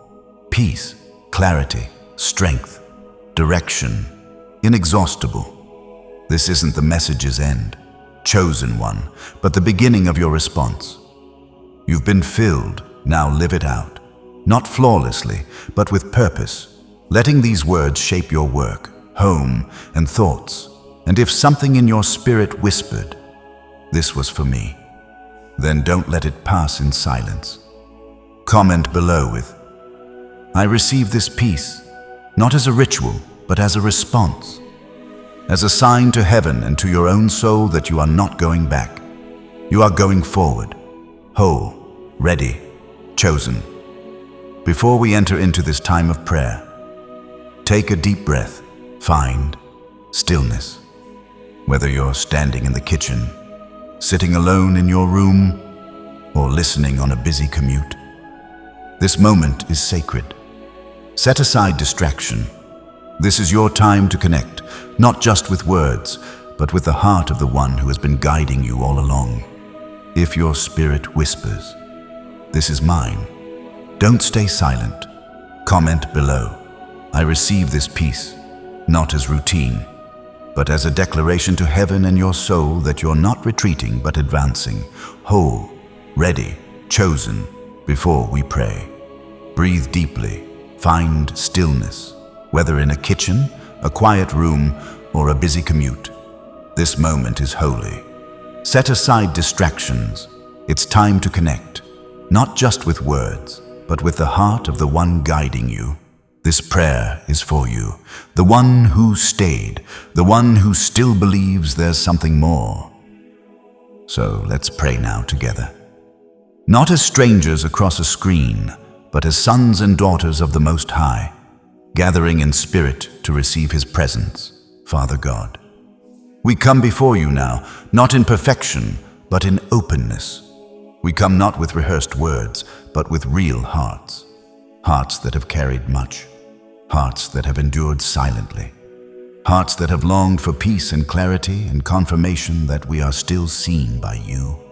Peace, clarity, strength, direction, inexhaustible. This isn't the message's end, chosen one, but the beginning of your response. You've been filled, now live it out. Not flawlessly, but with purpose, letting these words shape your work, home, and thoughts. And if something in your spirit whispered, "This was for me," then don't let it pass in silence. Comment below with, "I receive this peace, not as a ritual, but as a response, as a sign to heaven and to your own soul that you are not going back. You are going forward, whole, ready, chosen." Before we enter into this time of prayer, take a deep breath, find stillness. Whether you're standing in the kitchen, sitting alone in your room, or listening on a busy commute, this moment is sacred. Set aside distraction. This is your time to connect, not just with words, but with the heart of the one who has been guiding you all along. If your spirit whispers, "This is mine," don't stay silent. Comment below. I receive this peace, not as routine, but as a declaration to heaven and your soul that you're not retreating but advancing, whole, ready, chosen, before we pray. Breathe deeply, find stillness, whether in a kitchen, a quiet room, or a busy commute. This moment is holy. Set aside distractions. It's time to connect, not just with words, but with the heart of the one guiding you. This prayer is for you, the one who stayed, the one who still believes there's something more. So let's pray now together. Not as strangers across a screen, but as sons and daughters of the Most High, gathering in spirit to receive His presence, Father God. We come before you now, not in perfection, but in openness. We come not with rehearsed words, but with real hearts. Hearts that have carried much. Hearts that have endured silently. Hearts that have longed for peace and clarity and confirmation that we are still seen by you.